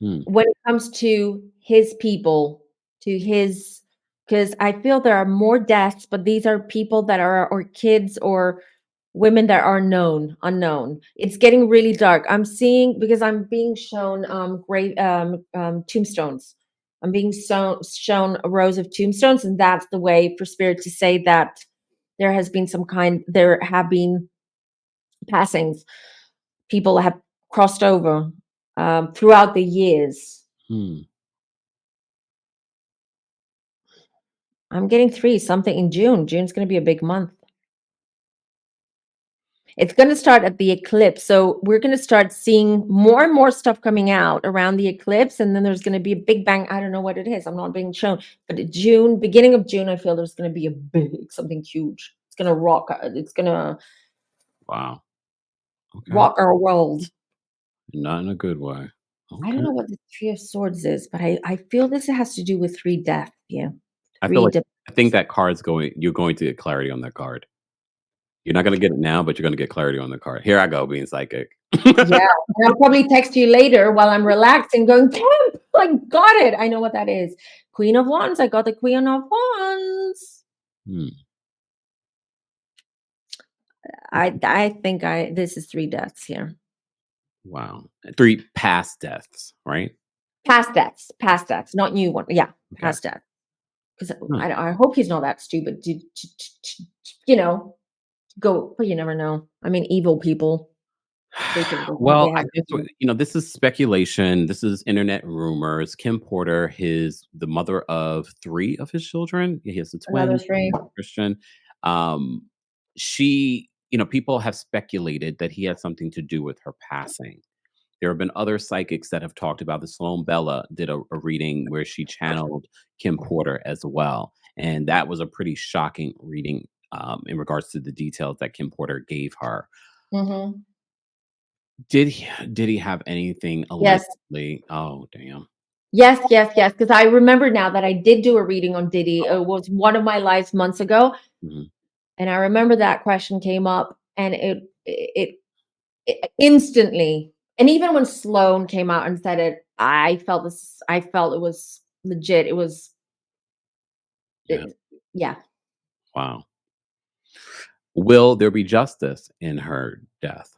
[SPEAKER 2] Mm.
[SPEAKER 1] When it comes to his people, to his, because I feel there are more deaths, but these are people that are, or kids or women that are unknown. It's getting really dark. I'm seeing, because I'm being shown great tombstones. I'm being shown rows of tombstones, and that's the way for spirit to say that there have been passings. People have crossed over throughout the years.
[SPEAKER 2] Mm.
[SPEAKER 1] I'm getting three, something in June. June's going to be a big month. It's going to start at the eclipse. So we're going to start seeing more and more stuff coming out around the eclipse. And then there's going to be a big bang. I don't know what it is. I'm not being shown. But June, beginning of June, I feel there's going to be a big, something huge. It's going to rock. It's going to
[SPEAKER 2] Wow. Okay.
[SPEAKER 1] rock our world.
[SPEAKER 2] Not in a good way.
[SPEAKER 1] I don't
[SPEAKER 2] Okay.
[SPEAKER 1] know what the Three of Swords is, but I feel this has to do with three deaths. Yeah.
[SPEAKER 2] I feel
[SPEAKER 1] Three
[SPEAKER 2] like
[SPEAKER 1] deaths.
[SPEAKER 2] I think that card's going you're going to get clarity on that card. You're not gonna get it now, but you're gonna get clarity on the card. Here I go being psychic.
[SPEAKER 1] Yeah, and I'll probably text you later while I'm relaxing, going, Kemp, I got it. I know what that is. Queen of Wands. I got the Queen of Wands.
[SPEAKER 2] Hmm.
[SPEAKER 1] I think this is three deaths here.
[SPEAKER 2] Wow. 3 past deaths, right?
[SPEAKER 1] Past deaths, not new one. Yeah,
[SPEAKER 2] Okay.
[SPEAKER 1] past death. Because
[SPEAKER 2] Huh.
[SPEAKER 1] I hope he's not that stupid you know, go, but you never know. I mean, evil people, they think they
[SPEAKER 2] Well, I
[SPEAKER 1] have.
[SPEAKER 2] guess this is speculation. This is internet rumors. Kim Porter, the mother of 3 of his children. He has a
[SPEAKER 1] Another
[SPEAKER 2] twin,
[SPEAKER 1] three.
[SPEAKER 2] Christian. Um, she, people have speculated that he had something to do with her passing. There have been other psychics that have talked about this. Sloan Bella did a reading where she channeled Kim Porter as well. And that was a pretty shocking reading in regards to the details that Kim Porter gave her.
[SPEAKER 1] Mm-hmm.
[SPEAKER 2] Did he have anything
[SPEAKER 1] Yes.
[SPEAKER 2] allegedly? Oh, damn.
[SPEAKER 1] Yes, yes, yes. Because I remember now that I did do a reading on Diddy. It was one of my lives months ago,
[SPEAKER 2] Mhm.
[SPEAKER 1] and I remember that question came up, and it instantly. And even when Sloan came out and said it, I felt this. I felt it was legit. It was,
[SPEAKER 2] Yeah.
[SPEAKER 1] yeah.
[SPEAKER 2] Wow. Will there be justice in her death?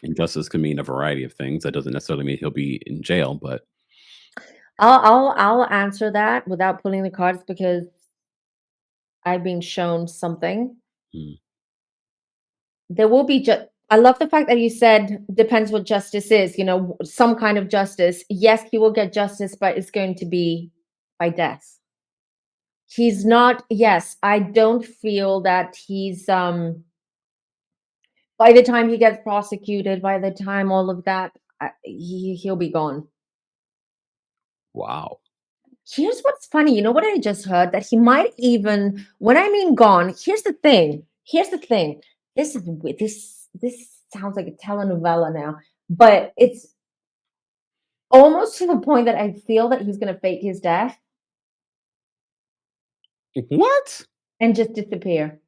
[SPEAKER 2] And justice can mean a variety of things. That doesn't necessarily mean he'll be in jail, but
[SPEAKER 1] I'll answer that without pulling the cards because I've been shown something.
[SPEAKER 2] mm,
[SPEAKER 1] There will be just. I love the fact that you said depends what justice is. Some kind of justice. Yes, he will get justice, but it's going to be by death. He's not. Yes, I don't feel that he's. By the time he gets prosecuted, by the time all of that, he'll be gone.
[SPEAKER 2] wow.
[SPEAKER 1] Here's what's funny. You know what I just heard? That he might even, when I mean gone, here's the thing. Here's the thing. This sounds like a telenovela now, but it's almost to the point that I feel that he's gonna fake his death
[SPEAKER 2] What?
[SPEAKER 1] and just disappear.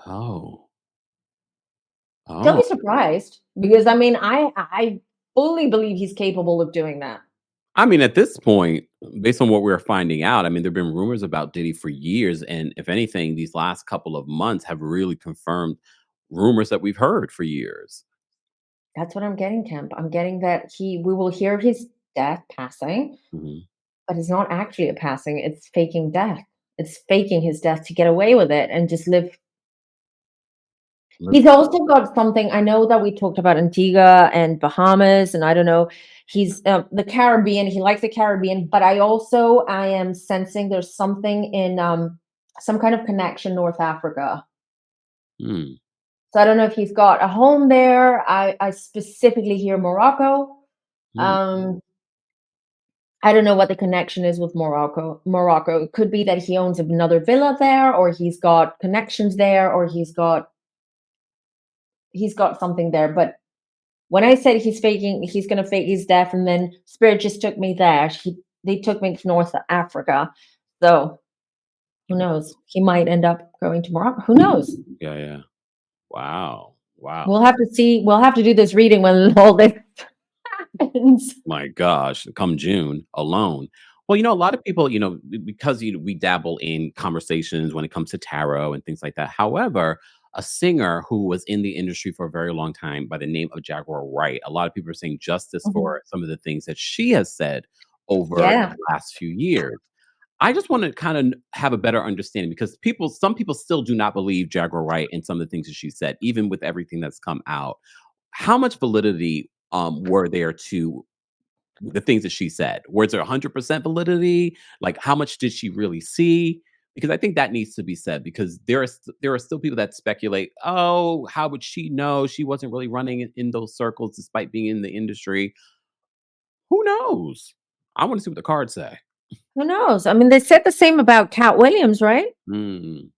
[SPEAKER 2] Oh.
[SPEAKER 1] Don't
[SPEAKER 2] Oh.
[SPEAKER 1] be surprised because I mean I fully believe he's capable of doing that.
[SPEAKER 2] I mean, at this point, based on what we're finding out, I mean, there've been rumors about Diddy for years, and if anything, these last couple of months have really confirmed rumors that we've heard for years.
[SPEAKER 1] That's what I'm getting, Kemp. I'm getting that we will hear his death passing,
[SPEAKER 2] Mhm.
[SPEAKER 1] but it's not actually a passing, it's faking death. It's faking his death to get away with it and just live.
[SPEAKER 2] Live
[SPEAKER 1] He's also got something. I know that we talked about Antigua and Bahamas, and I don't know. He's the Caribbean. He likes the Caribbean, but I am sensing there's something in some kind of connection North Africa.
[SPEAKER 2] mm,
[SPEAKER 1] So I don't know if he's got a home there. I specifically hear Morocco.
[SPEAKER 2] mm.
[SPEAKER 1] Um, I don't know what the connection is with Morocco. Morocco. It could be that he owns another villa there, or he's got connections there, or he's got something there. But when I said he's gonna fake his death, and then Spirit just took me there. They took me to North Africa. So who knows? He might end up going to Morocco. Who knows?
[SPEAKER 2] Yeah, yeah. Wow. Wow.
[SPEAKER 1] We'll have to see. We'll have to do this reading when all this happens.
[SPEAKER 2] My gosh, come June alone. Well, a lot of people, because we dabble in conversations when it comes to tarot and things like that. However, a singer who was in the industry for a very long time by the name of Jaguar Wright, a lot of people are saying justice
[SPEAKER 1] Mhm.
[SPEAKER 2] for some of the things that she has said over
[SPEAKER 1] Yeah.
[SPEAKER 2] the last few years. I just want to kind of have a better understanding because some people still do not believe Jaguar Wright and some of the things that she said, even with everything that's come out. How much validity were there to the things that she said? Was there 100% validity? Like, how much did she really see? Because I think that needs to be said because there are still people that speculate, oh, how would she know? She wasn't really running in those circles despite being in the industry. Who knows? I want to see what the cards say.
[SPEAKER 1] Who knows? I mean, they said the same about Cat Williams, right?
[SPEAKER 2] Mm,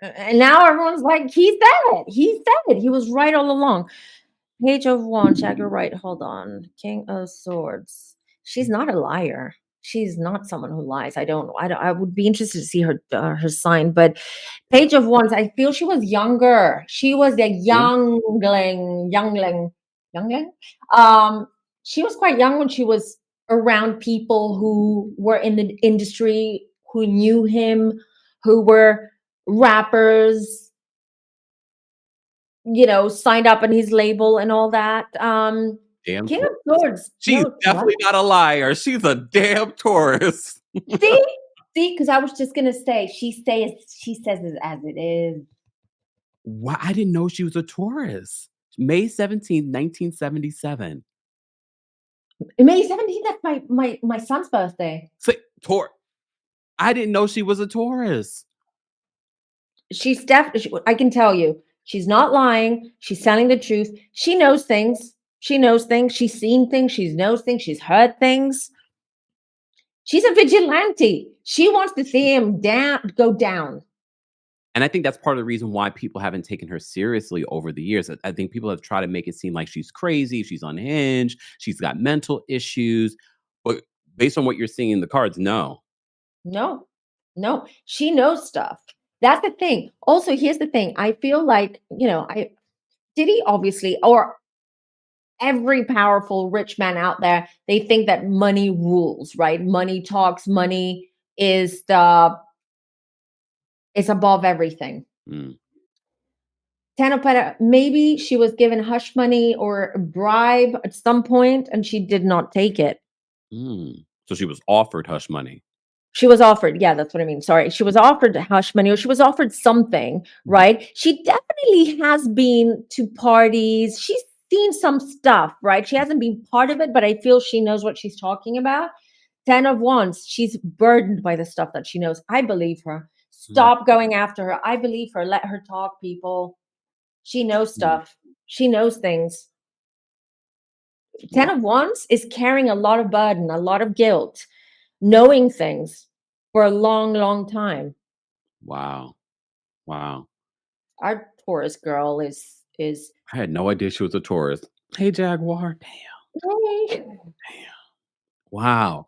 [SPEAKER 1] And now everyone's like, he said it. He said it. He was right all along. Page of Wands, Jaguar Wright. Hold on. King of Swords. She's not a liar. She's not someone who lies. I would be interested to see her sign, but Page of Wands. I feel she was younger. She was a
[SPEAKER 2] yeah,
[SPEAKER 1] youngling. Um, she was quite young when she was around people who were in the industry, who knew him, who were rappers, signed up on his label and all that.
[SPEAKER 2] damn
[SPEAKER 1] King of
[SPEAKER 2] Taurus.
[SPEAKER 1] Swords,
[SPEAKER 2] She's
[SPEAKER 1] no, what?
[SPEAKER 2] definitely not a liar. She's a damn Taurus.
[SPEAKER 1] See? See, because I was just gonna say, she says it as it is.
[SPEAKER 2] Wow, I didn't know she was a Taurus. May 17th, 1977.
[SPEAKER 1] May 17th, that's my son's birthday.
[SPEAKER 2] Say, Taur I didn't know she was a Taurus.
[SPEAKER 1] She's definitely, I can tell you, she's not lying. She's telling the truth. She knows things. She knows things. She's seen things. She knows things. She's heard things. She's a vigilante. She wants to see him go down.
[SPEAKER 2] And I think that's part of the reason why people haven't taken her seriously over the years. I think people have tried to make it seem like she's crazy, she's unhinged, she's got mental issues. But based on what you're seeing in the cards, no.
[SPEAKER 1] No, no, she knows stuff. That's the thing. Also, here's the thing. I feel like, Diddy obviously, or every powerful rich man out there, they think that money rules, right? Money talks, money is the is above everything.
[SPEAKER 2] Mm,
[SPEAKER 1] Maybe she was given hush money or a bribe at some point and she did not take it.
[SPEAKER 2] mm. So she was offered hush money.
[SPEAKER 1] She was offered, yeah, that's what I mean. Sorry. She was offered hush money or she was offered something,
[SPEAKER 2] Mhm.
[SPEAKER 1] right? She definitely has been to parties. She's seen some stuff, right? She hasn't been part of it, but I feel she knows what she's talking about. 10 of Wands, she's burdened by the stuff that she knows. I believe her.
[SPEAKER 2] Mm,
[SPEAKER 1] Stop going after her. I believe her. Let her talk, people. She knows
[SPEAKER 2] mm.
[SPEAKER 1] stuff. She knows things. 10
[SPEAKER 2] Wow.
[SPEAKER 1] of Wands is carrying a lot of burden, a lot of guilt, knowing things for a long, long time.
[SPEAKER 2] Wow. Wow.
[SPEAKER 1] Our Taurus girl is
[SPEAKER 2] I had no idea she was a Taurus. Hey, Jaguar. Damn.
[SPEAKER 1] Yay.
[SPEAKER 2] Damn. Wow.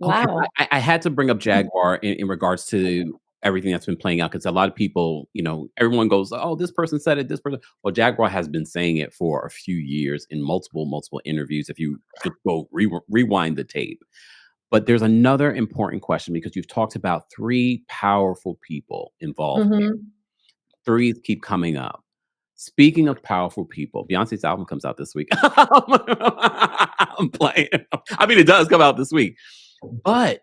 [SPEAKER 2] Okay.
[SPEAKER 1] Wow.
[SPEAKER 2] I had to bring up Jaguar in regards to everything that's been playing out because a lot of people, everyone goes, "Oh, this person said it. This person." Well, Jaguar has been saying it for a few years in multiple interviews. If you just go rewind the tape, but there's another important question because you've talked about three powerful people involved.
[SPEAKER 1] Mhm.
[SPEAKER 2] Threes keep coming up. Speaking of powerful people, Beyonce's album comes out this week. I'm playing. I mean, it does come out this week. But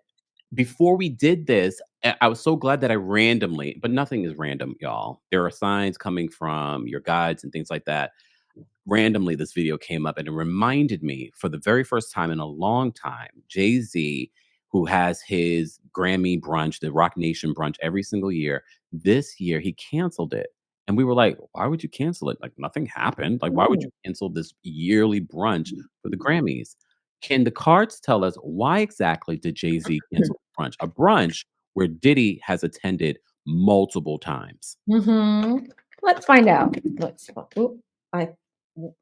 [SPEAKER 2] before we did this, I was so glad that I randomly, but nothing is random, y'all. There are signs coming from your guides and things like that. Randomly, this video came up and it reminded me for the very first time in a long time, Jay-Z, who has his Grammy brunch, the Rock Nation brunch every single year, this year he canceled it. And we were like, why would you cancel it? Like nothing happened. Like, why would you
[SPEAKER 1] Mm.
[SPEAKER 2] cancel this yearly brunch for the Grammys? Can the cards tell us why exactly did Jay-Z cancel the brunch? A brunch where Diddy has attended multiple times.
[SPEAKER 1] Mhm. Let's find out. Oop, I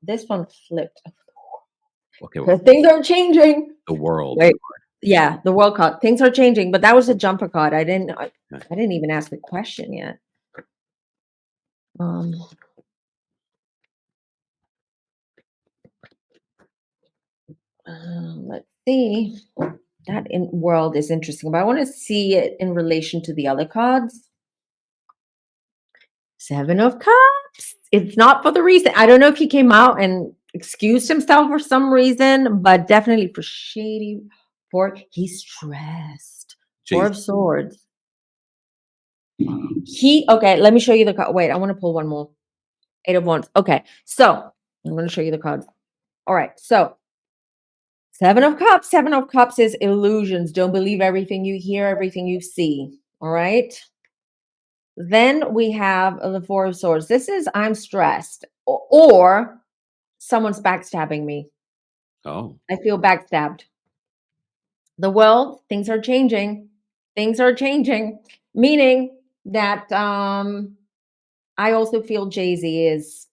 [SPEAKER 1] this one flipped.
[SPEAKER 2] Okay,
[SPEAKER 1] Things are changing.
[SPEAKER 2] the world.
[SPEAKER 1] Wait. Yeah, the World Cup. Things are changing, but that was a jumper card.
[SPEAKER 2] Okay.
[SPEAKER 1] I didn't even ask the question yet. Um, let's see. That in world is interesting, but I want to see it in relation to the other cards. Seven of Cups. It's not for the reason. I don't know if he came out and excused himself for some reason, but definitely for shady. For he's stressed. Four
[SPEAKER 2] Jay-Z.
[SPEAKER 1] of Swords. Okay. Let me show you the card. Wait, I want to pull one more. Eight of Wands. Okay, so I'm going to show you the cards. All right, so Seven of Cups. Seven of Cups is illusions. Don't believe everything you hear, everything you see. All right. Then we have the Four of Swords. This is I'm stressed, or someone's backstabbing me.
[SPEAKER 2] Oh,
[SPEAKER 1] I feel backstabbed. The world, things are changing. Things are changing, meaning that I also feel Jay-Z is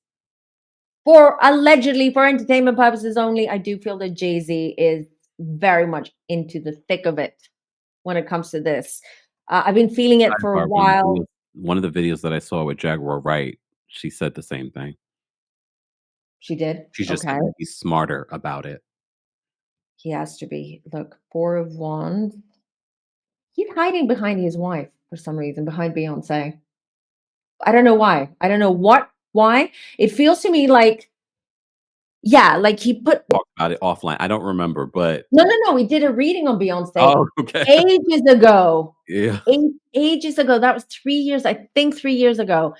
[SPEAKER 1] for allegedly for entertainment purposes only. I do feel that Jay-Z is very much into the thick of it when it comes to this. I've been feeling it for a
[SPEAKER 2] sidebar,
[SPEAKER 1] while.
[SPEAKER 2] one of the videos that I saw with Jaguar Wright, she said the same thing.
[SPEAKER 1] She did.
[SPEAKER 2] She just
[SPEAKER 1] Okay.
[SPEAKER 2] said that he's smarter about it.
[SPEAKER 1] He has to be. Look, Four of Wands. He's hiding behind his wife for some reason, behind Beyonce. I don't know why. I don't know why. It feels to me like, yeah, like he put
[SPEAKER 2] Talked about it offline. I don't remember, but
[SPEAKER 1] no. We did a reading on Beyonce
[SPEAKER 2] oh, okay.
[SPEAKER 1] ages ago.
[SPEAKER 2] Yeah.
[SPEAKER 1] Ages ago. That was 3 years, I think 3 years ago.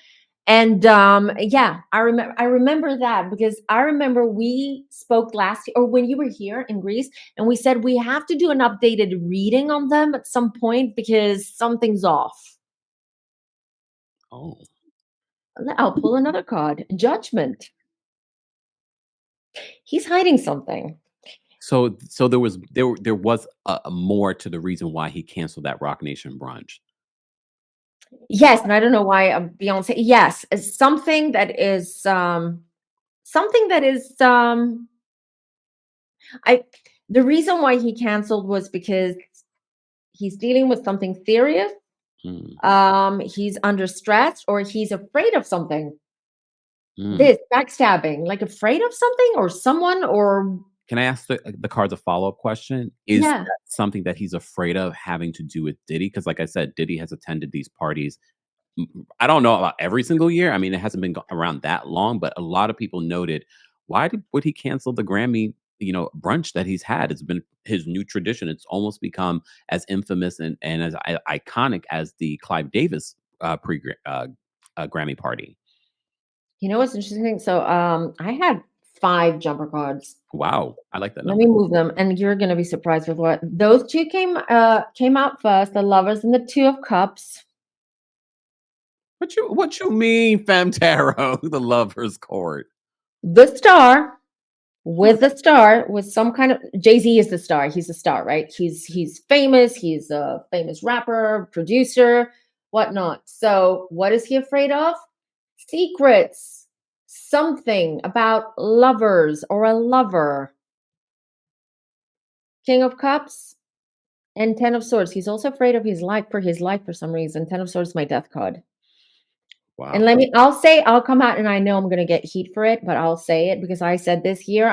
[SPEAKER 1] And yeah, I remember that because I remember we spoke last year or when you were here in Greece and we said we have to do an updated reading on them at some point because something's off.
[SPEAKER 2] Oh.
[SPEAKER 1] I'll pull another card. Judgment. He's hiding something.
[SPEAKER 2] So there was a more to the reason why he canceled that Rock Nation brunch.
[SPEAKER 1] Yes, and I don't know why Beyonce. Yes, it's something that is I the reason why he canceled was because he's dealing with something serious.
[SPEAKER 2] Mm,
[SPEAKER 1] He's under stress or he's afraid of something.
[SPEAKER 2] mm.
[SPEAKER 1] This backstabbing, like afraid of something or someone or
[SPEAKER 2] Can I ask the cards a follow-up question? Is
[SPEAKER 1] yeah.
[SPEAKER 2] that something that he's afraid of having to do with Diddy? Because, like I said, Diddy has attended these parties. I don't know about every single year. I mean, it hasn't been around that long, but a lot of people noted, would he cancel the Grammy, brunch that he's had? It's been his new tradition. It's almost become as infamous and as iconic as the Clive Davis Grammy party.
[SPEAKER 1] You know what's interesting? So I had 5 jumper cards.
[SPEAKER 2] Wow, I like that
[SPEAKER 1] Let
[SPEAKER 2] number.
[SPEAKER 1] me move them and you're gonna be surprised with what those 2 came out first, the lovers and the 2 of cups.
[SPEAKER 2] What you mean, FemmeTarot, the Lovers Court?
[SPEAKER 1] The star with some kind of Jay-Z is the star. He's a star, right? He's famous. He's a famous rapper, producer, whatnot. So what is he afraid of? Secrets. Something about lovers or a lover. King of Cups and Ten of Swords. He's also afraid of his life for some reason. Ten of Swords, my death card. And
[SPEAKER 2] Wow.
[SPEAKER 1] I'll come out and I know I'm going to get heat for it, but I'll say it because I said this year,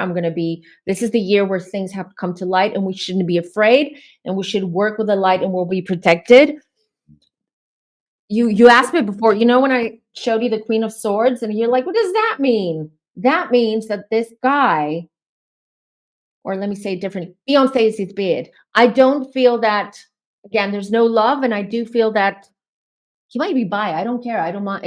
[SPEAKER 1] this is the year where things have to come to light and we shouldn't be afraid and we should work with the light and we'll be protected. You asked me before, when I showed you the Queen of Swords and you're like, what does that mean? That means that this guy, or let me say it different, Beyonce is his beard. I don't feel that, again, there's no love and I do feel that he might be bi. I don't care. I don't mind.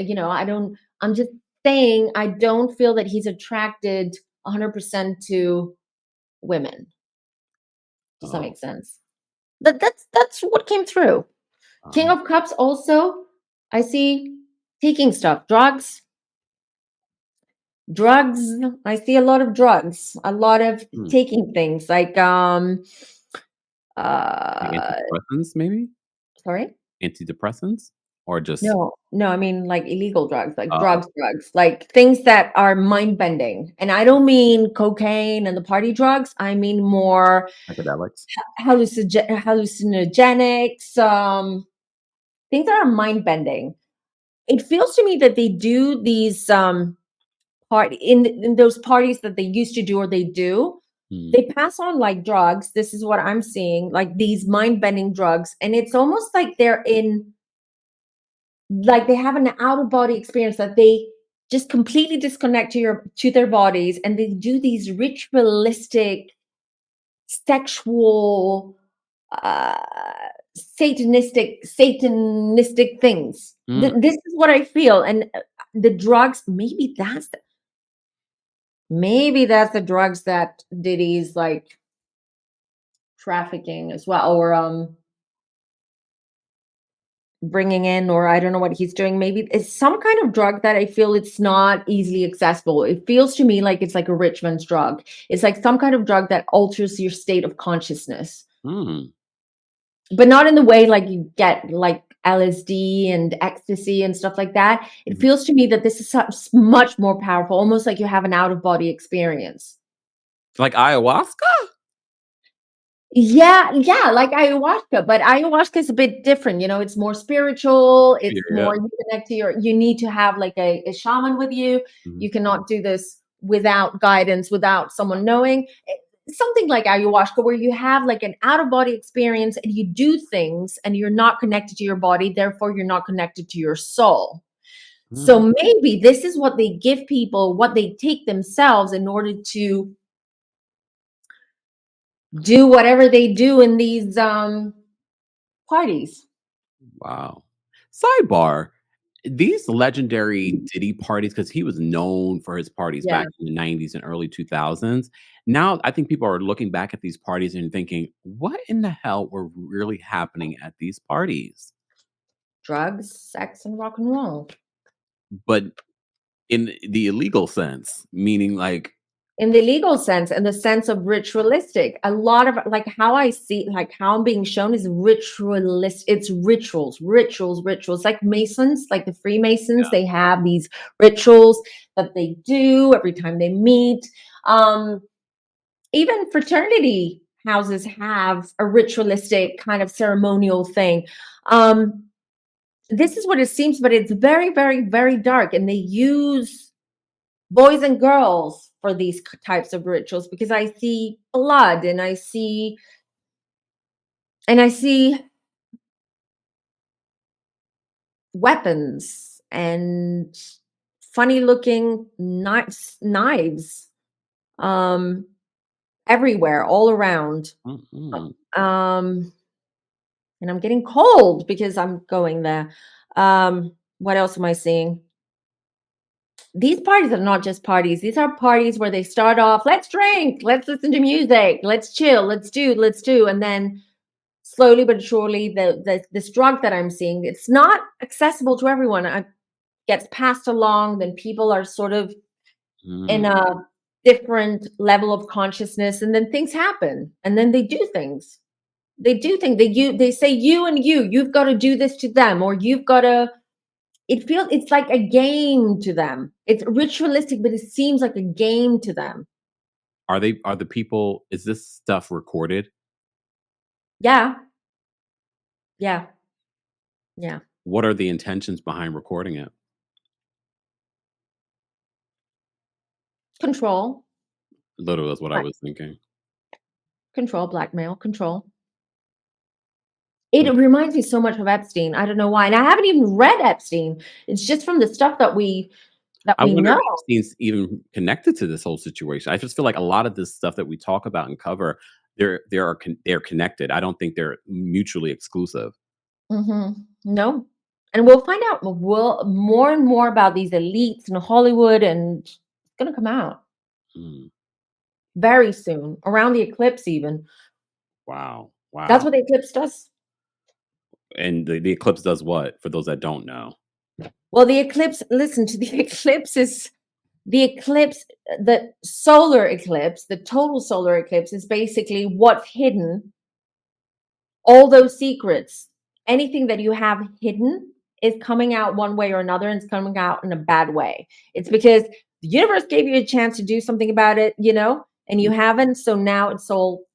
[SPEAKER 1] I'm just saying I don't feel that he's attracted 100% to women. Does that
[SPEAKER 2] Oh,
[SPEAKER 1] make sense? That's what came through. King
[SPEAKER 2] um,
[SPEAKER 1] of Cups also, I see taking stuff, drugs. I see a lot of drugs, a lot of
[SPEAKER 2] hmm,
[SPEAKER 1] taking things like
[SPEAKER 2] like
[SPEAKER 1] uh
[SPEAKER 2] antidepressants, maybe?
[SPEAKER 1] sorry.
[SPEAKER 2] Antidepressants? Or just
[SPEAKER 1] No, no, I mean like illegal drugs, like
[SPEAKER 2] oh,
[SPEAKER 1] drugs, like things that are mind bending. And I don't mean cocaine and the party drugs. I mean more
[SPEAKER 2] psychedelics?
[SPEAKER 1] hallucinogenics, things that are mind bending. It feels to me that they do these in those parties that they used to do or they do.
[SPEAKER 2] Mm,
[SPEAKER 1] They pass on like drugs. This is what I'm seeing, like these mind bending drugs, and it's almost like they're in like they have an out of body experience that they just completely disconnect to their bodies and they do these ritualistic sexual uh satanistic things.
[SPEAKER 2] mm.
[SPEAKER 1] This is what I feel, and the drugs, maybe that's the drugs that Diddy's like trafficking as well, or bringing in, or I don't know what he's doing. Maybe it's some kind of drug that I feel it's not easily accessible. It feels to me like it's like a rich man's drug. It's like some kind of drug that alters your state of consciousness,
[SPEAKER 2] Mm.
[SPEAKER 1] but not in the way like you get like LSD and ecstasy and stuff like that. It
[SPEAKER 2] Mhm.
[SPEAKER 1] feels to me that this is much more powerful, almost like you have an out of body experience.
[SPEAKER 2] Like ayahuasca?
[SPEAKER 1] Yeah, yeah, like ayahuasca, but ayahuasca is a bit different. It's more spiritual. It's
[SPEAKER 2] Yeah.
[SPEAKER 1] more you connect to you need to have like a shaman with you.
[SPEAKER 2] Mhm.
[SPEAKER 1] You cannot do this without guidance, without someone knowing. Something like ayahuasca, where you have like an out of body experience and you do things and you're not connected to your body, therefore, you're not connected to your soul.
[SPEAKER 2] Mm.
[SPEAKER 1] So maybe this is what they give people, what they take themselves in order to do whatever they do in these parties.
[SPEAKER 2] Wow. Sidebar. These legendary Diddy parties, because he was known for his parties
[SPEAKER 1] Yeah.
[SPEAKER 2] back in the 90s and early 2000s. Now, I think people are looking back at these parties and thinking, what in the hell were really happening at these parties?
[SPEAKER 1] Drugs, sex, and rock and roll.
[SPEAKER 2] But in the illegal sense, meaning like
[SPEAKER 1] in the legal sense, and the sense of ritualistic, a lot of like how I see, like how I'm being shown is ritualist. It's rituals, like Masons, like the Freemasons, they have these rituals that they do every time they meet. um Even fraternity houses have a ritualistic kind of ceremonial thing. um this is what it seems, but it's very, very, very dark, and they use boys and girls for these types of rituals, because I see blood, and I see weapons and funny looking knives um everywhere, all around.
[SPEAKER 2] Mhm.
[SPEAKER 1] um and I'm getting cold because I'm going there. What else am I seeing? These parties are not just parties. These are parties where they start off, let's drink, let's listen to music, let's chill, let's do. And then slowly but surely, this drug that I'm seeing, it's not accessible to everyone. It gets passed along, then people are sort of in
[SPEAKER 2] Mm.
[SPEAKER 1] a different level of consciousness, and then things happen, and then they do things. They say you and you've got to do this to them, or you've got to. It's like a game to them. It's ritualistic, but it seems like a game to them.
[SPEAKER 2] Are the people, is this stuff recorded?
[SPEAKER 1] Yeah, yeah, yeah.
[SPEAKER 2] What are the intentions behind recording it?
[SPEAKER 1] Control,
[SPEAKER 2] Literally, that's what I
[SPEAKER 1] black,
[SPEAKER 2] was thinking.
[SPEAKER 1] control, blackmail, control. It
[SPEAKER 2] Mm.
[SPEAKER 1] reminds me so much of Epstein. I don't know why, and I haven't even read Epstein. It's just from the stuff that
[SPEAKER 2] I
[SPEAKER 1] we
[SPEAKER 2] wonder if
[SPEAKER 1] know.
[SPEAKER 2] Epstein's even connected to this whole situation. I just feel like a lot of this stuff that we talk about and cover, they're connected. I don't think they're mutually exclusive.
[SPEAKER 1] No, and we'll find out. We'll more and more about these elites in Hollywood, and it's gonna come out
[SPEAKER 2] Mm.
[SPEAKER 1] very soon, around the eclipse. Even
[SPEAKER 2] Wow,
[SPEAKER 1] that's
[SPEAKER 2] wow.
[SPEAKER 1] what the eclipse does.
[SPEAKER 2] And the eclipse does what, for those that don't know?
[SPEAKER 1] Well, the eclipse. Listen to the eclipse is the eclipse. The solar eclipse, the total solar eclipse, is basically what's hidden, all those secrets, anything that you have hidden is coming out one way or another, and it's coming out in a bad way. It's because the universe gave you a chance to do something about it, and you
[SPEAKER 2] Mm.
[SPEAKER 1] haven't. So now it's all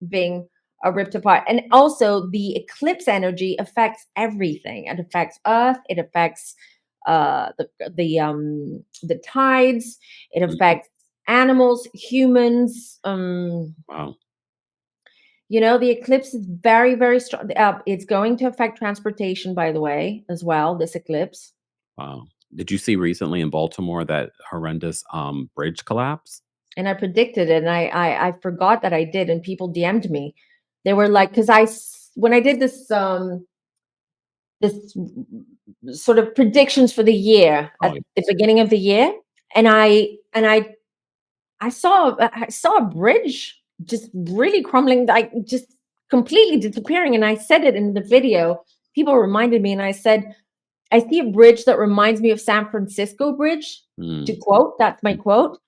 [SPEAKER 1] being ripped apart. And also, the eclipse energy affects everything. It affects Earth. It affects the tides. It
[SPEAKER 2] Mhm.
[SPEAKER 1] affects animals, humans.
[SPEAKER 2] Wow,
[SPEAKER 1] The eclipse is very, very strong. It's going to affect transportation, by the way, as well, this eclipse.
[SPEAKER 2] wow. Did you see recently in Baltimore that horrendous, bridge collapse?
[SPEAKER 1] And I predicted it, and I forgot that I did, and people DM'd me. They were like, because when I did this sort of predictions for the year
[SPEAKER 2] Oh,
[SPEAKER 1] at the beginning of the year, and I saw a bridge just really crumbling, like just completely disappearing, and I said it in the video. People reminded me, and I said, I see a bridge that reminds me of San Francisco Bridge. To
[SPEAKER 2] mm.
[SPEAKER 1] quote, that's my quote.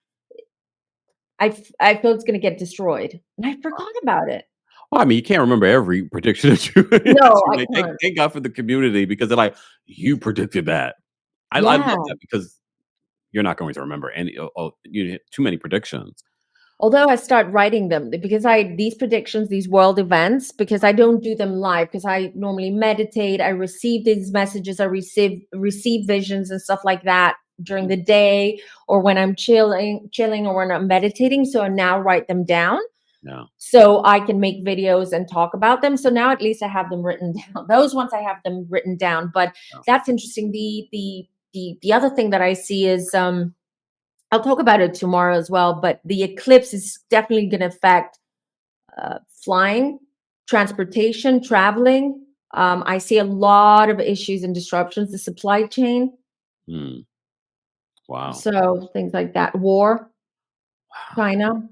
[SPEAKER 1] I feel it's going to get destroyed, and I forgot about it.
[SPEAKER 2] Well, I mean, you can't remember every prediction that you that
[SPEAKER 1] No,
[SPEAKER 2] you
[SPEAKER 1] I
[SPEAKER 2] make. Thank
[SPEAKER 1] can't.
[SPEAKER 2] thank God for the community because they're like, "You predicted that." I love
[SPEAKER 1] Yeah.
[SPEAKER 2] that because you're not going to remember too many predictions.
[SPEAKER 1] Although I start writing them, because these predictions, these world events, because I don't do them live, because I normally meditate. I receive these messages. I receive visions and stuff like that during
[SPEAKER 2] Mhm.
[SPEAKER 1] the day, or when I'm chilling, or when I'm meditating. So I now write them down,
[SPEAKER 2] No.
[SPEAKER 1] so I can make videos and talk about them. So now at least I have them written down. Those ones I have them written down. But
[SPEAKER 2] No.
[SPEAKER 1] that's interesting. The other thing that I see is, I'll talk about it tomorrow as well, but the eclipse is definitely going to affect flying, transportation, traveling. I see a lot of issues and disruptions, the supply chain.
[SPEAKER 2] Mm. Wow.
[SPEAKER 1] So things like that, war, China,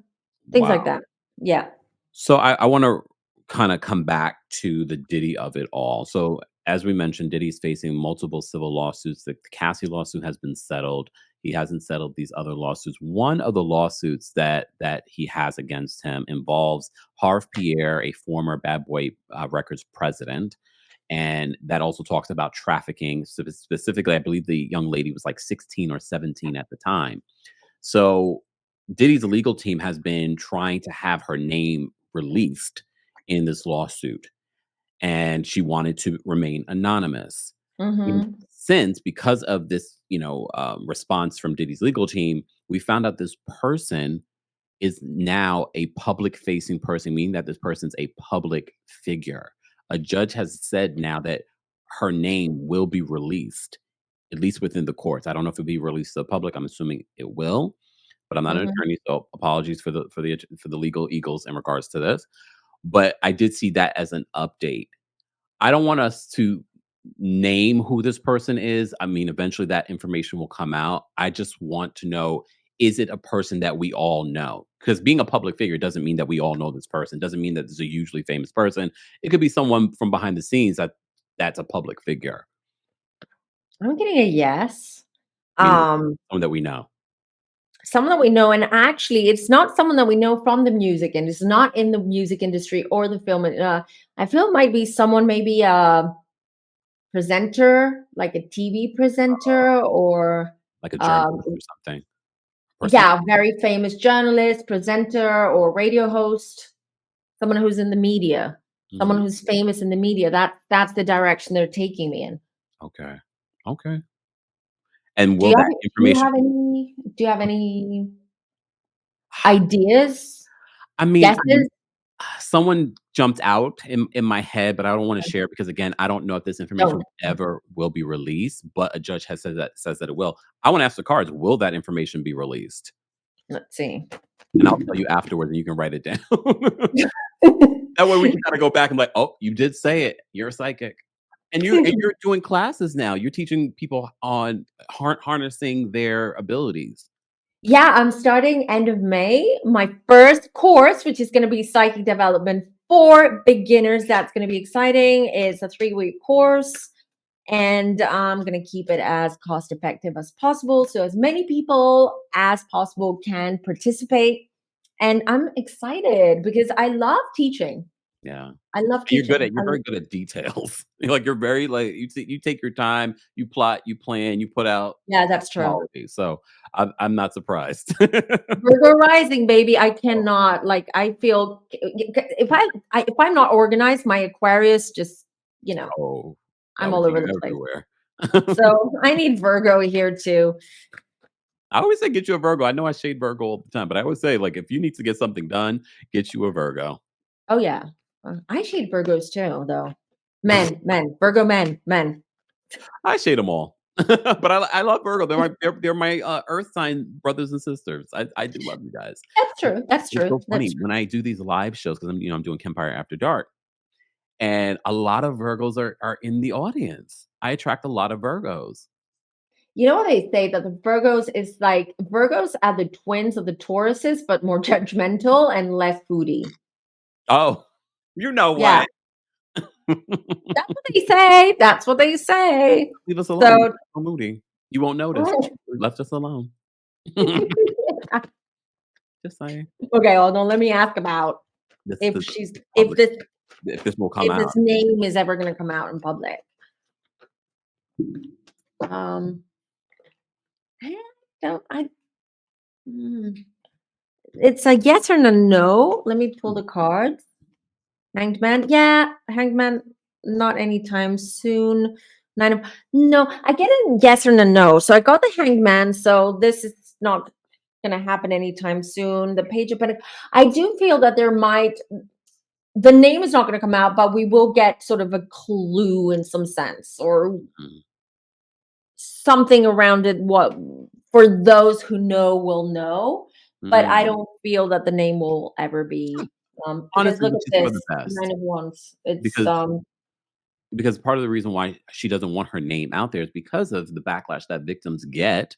[SPEAKER 1] things like
[SPEAKER 2] Wow.
[SPEAKER 1] that. Yeah.
[SPEAKER 2] So I want to kind of come back to the Diddy of it all. So as we mentioned, Diddy's facing multiple civil lawsuits. The Cassie lawsuit has been settled. he hasn't settled these other lawsuits. One of the lawsuits that he has against him involves Harv Pierre, a former Bad Boy Records president, and that also talks about trafficking. Specifically, I believe the young lady was like 16 or 17 at the time. So Diddy's legal team has been trying to have her name released in this lawsuit, and she wanted to remain anonymous.
[SPEAKER 1] Mm-hmm.
[SPEAKER 2] Since, because of this, response from Diddy's legal team, we found out this person is now a public facing person, meaning that this person's a public figure. A judge has said now that her name will be released, at least within the courts. I don't know if it'll be released to the public. I'm assuming it will, but I'm not an
[SPEAKER 1] Mm-hmm.
[SPEAKER 2] attorney, so apologies for the legal eagles in regards to this. But I did see that as an update. I don't want us to name who this person is. I mean, eventually that information will come out. I just want to know, is it a person that we all know? Because being a public figure doesn't mean that we all know this person. Doesn't mean that this is a hugely famous person. It could be someone from behind the scenes that's a public figure,
[SPEAKER 1] I'm getting a yes.
[SPEAKER 2] meaning
[SPEAKER 1] Um,
[SPEAKER 2] someone that we know.
[SPEAKER 1] Someone that we know, and actually, it's not someone that we know from the music, and it's not in the music industry or the film. I feel it might be someone, maybe a presenter, like a TV presenter, or
[SPEAKER 2] Like a
[SPEAKER 1] um,
[SPEAKER 2] journalist or something.
[SPEAKER 1] yeah, very famous journalist, presenter, or radio host. Someone who's in the media, someone
[SPEAKER 2] Mhm.
[SPEAKER 1] who's famous in the media. That's the direction they're taking me in.
[SPEAKER 2] Okay. Okay. And
[SPEAKER 1] Do
[SPEAKER 2] will
[SPEAKER 1] you have
[SPEAKER 2] that
[SPEAKER 1] do you
[SPEAKER 2] information?
[SPEAKER 1] have any do you have any ideas,
[SPEAKER 2] I mean,
[SPEAKER 1] guesses?
[SPEAKER 2] someone jumped out in my head, but I don't wanna share it because, again, I don't know if this information
[SPEAKER 1] Don't.
[SPEAKER 2] ever will be released, but a judge has says that it will. I wanna ask the cards, will that information be released?
[SPEAKER 1] Let's see.
[SPEAKER 2] And I'll tell you afterwards, and you can write it down. That way we can kinda go back and like, "Oh, you did say it. You're a psychic." And you're doing classes now. You're teaching people on harnessing their abilities.
[SPEAKER 1] Yeah, I'm starting end of May. My first course, which is going to be psychic development for beginners. That's going to be exciting. It's a 3-week course, and I'm going to keep it as cost effective as possible, so as many people as possible can participate. And I'm excited because I love teaching.
[SPEAKER 2] Yeah.
[SPEAKER 1] I love
[SPEAKER 2] You're good
[SPEAKER 1] teaching.
[SPEAKER 2] at you're very good at details. You're very, like, you take your time, you plot, you plan, you put out
[SPEAKER 1] Yeah, that's true.
[SPEAKER 2] quality, so I'm not surprised.
[SPEAKER 1] Virgo rising, baby. I cannot, like, I feel if I'm not organized, my Aquarius just, you know,
[SPEAKER 2] Oh, that
[SPEAKER 1] I'm
[SPEAKER 2] will
[SPEAKER 1] all
[SPEAKER 2] take
[SPEAKER 1] over
[SPEAKER 2] you
[SPEAKER 1] the place.
[SPEAKER 2] everywhere.
[SPEAKER 1] So I need Virgo here too.
[SPEAKER 2] I always say get you a Virgo. I know I shade Virgo all the time, but I always say, like, if you need to get something done, get you a Virgo.
[SPEAKER 1] Oh yeah. I shade Virgos too, though. Men, Virgo men.
[SPEAKER 2] I shade them all. But I love Virgo. They're my earth sign brothers and sisters. I do love you guys.
[SPEAKER 1] That's
[SPEAKER 2] But
[SPEAKER 1] true. That's
[SPEAKER 2] it's
[SPEAKER 1] true.
[SPEAKER 2] so
[SPEAKER 1] That's
[SPEAKER 2] funny
[SPEAKER 1] true.
[SPEAKER 2] when I do these live shows because I'm doing Kempire After Dark, and a lot of Virgos are in the audience. I attract a lot of Virgos.
[SPEAKER 1] You know what they say, that the Virgos is like Virgos are the twins of the Tauruses, but more judgmental and less foodie.
[SPEAKER 2] Oh, you know
[SPEAKER 1] Yeah,
[SPEAKER 2] what?
[SPEAKER 1] that's what they say. That's what they say.
[SPEAKER 2] Leave us alone.
[SPEAKER 1] So
[SPEAKER 2] So moody. You won't notice. Left us alone. Just saying.
[SPEAKER 1] okay, hold on. Let me ask about
[SPEAKER 2] This
[SPEAKER 1] if
[SPEAKER 2] is
[SPEAKER 1] she's
[SPEAKER 2] public. If this will come
[SPEAKER 1] if this
[SPEAKER 2] out.
[SPEAKER 1] name is ever going to come out in public. Um, I don't. It's a yes or a no. Let me pull the cards. Hanged Man, yeah. Hanged Man, not anytime soon. No. I get a yes or a no. So I got the Hanged Man. So this is not going to happen anytime soon. The Page of Pentacles. I do feel that the name is not going to come out, but we will get sort of a clue in some sense, or
[SPEAKER 2] Mhm.
[SPEAKER 1] something around it. What, for those who know will know, but I
[SPEAKER 2] Mm.
[SPEAKER 1] don't feel that the name will ever be, because
[SPEAKER 2] Honestly,
[SPEAKER 1] look
[SPEAKER 2] which
[SPEAKER 1] at
[SPEAKER 2] is for the
[SPEAKER 1] this
[SPEAKER 2] best.
[SPEAKER 1] 9 of Wands. It's
[SPEAKER 2] Because because part of the reason why she doesn't want her name out there is because of the backlash that victims get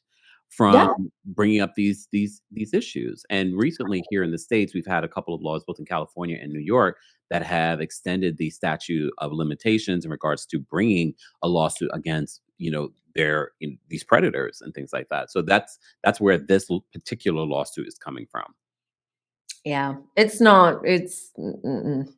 [SPEAKER 2] from
[SPEAKER 1] yeah,
[SPEAKER 2] bringing up these issues. And recently here in the States, we've had a couple of laws, both in California and New York, that have extended the statute of limitations in regards to bringing a lawsuit against these predators and things like that. So that's where this particular lawsuit is coming from.
[SPEAKER 1] Yeah, it's not. It's. Mm-mm.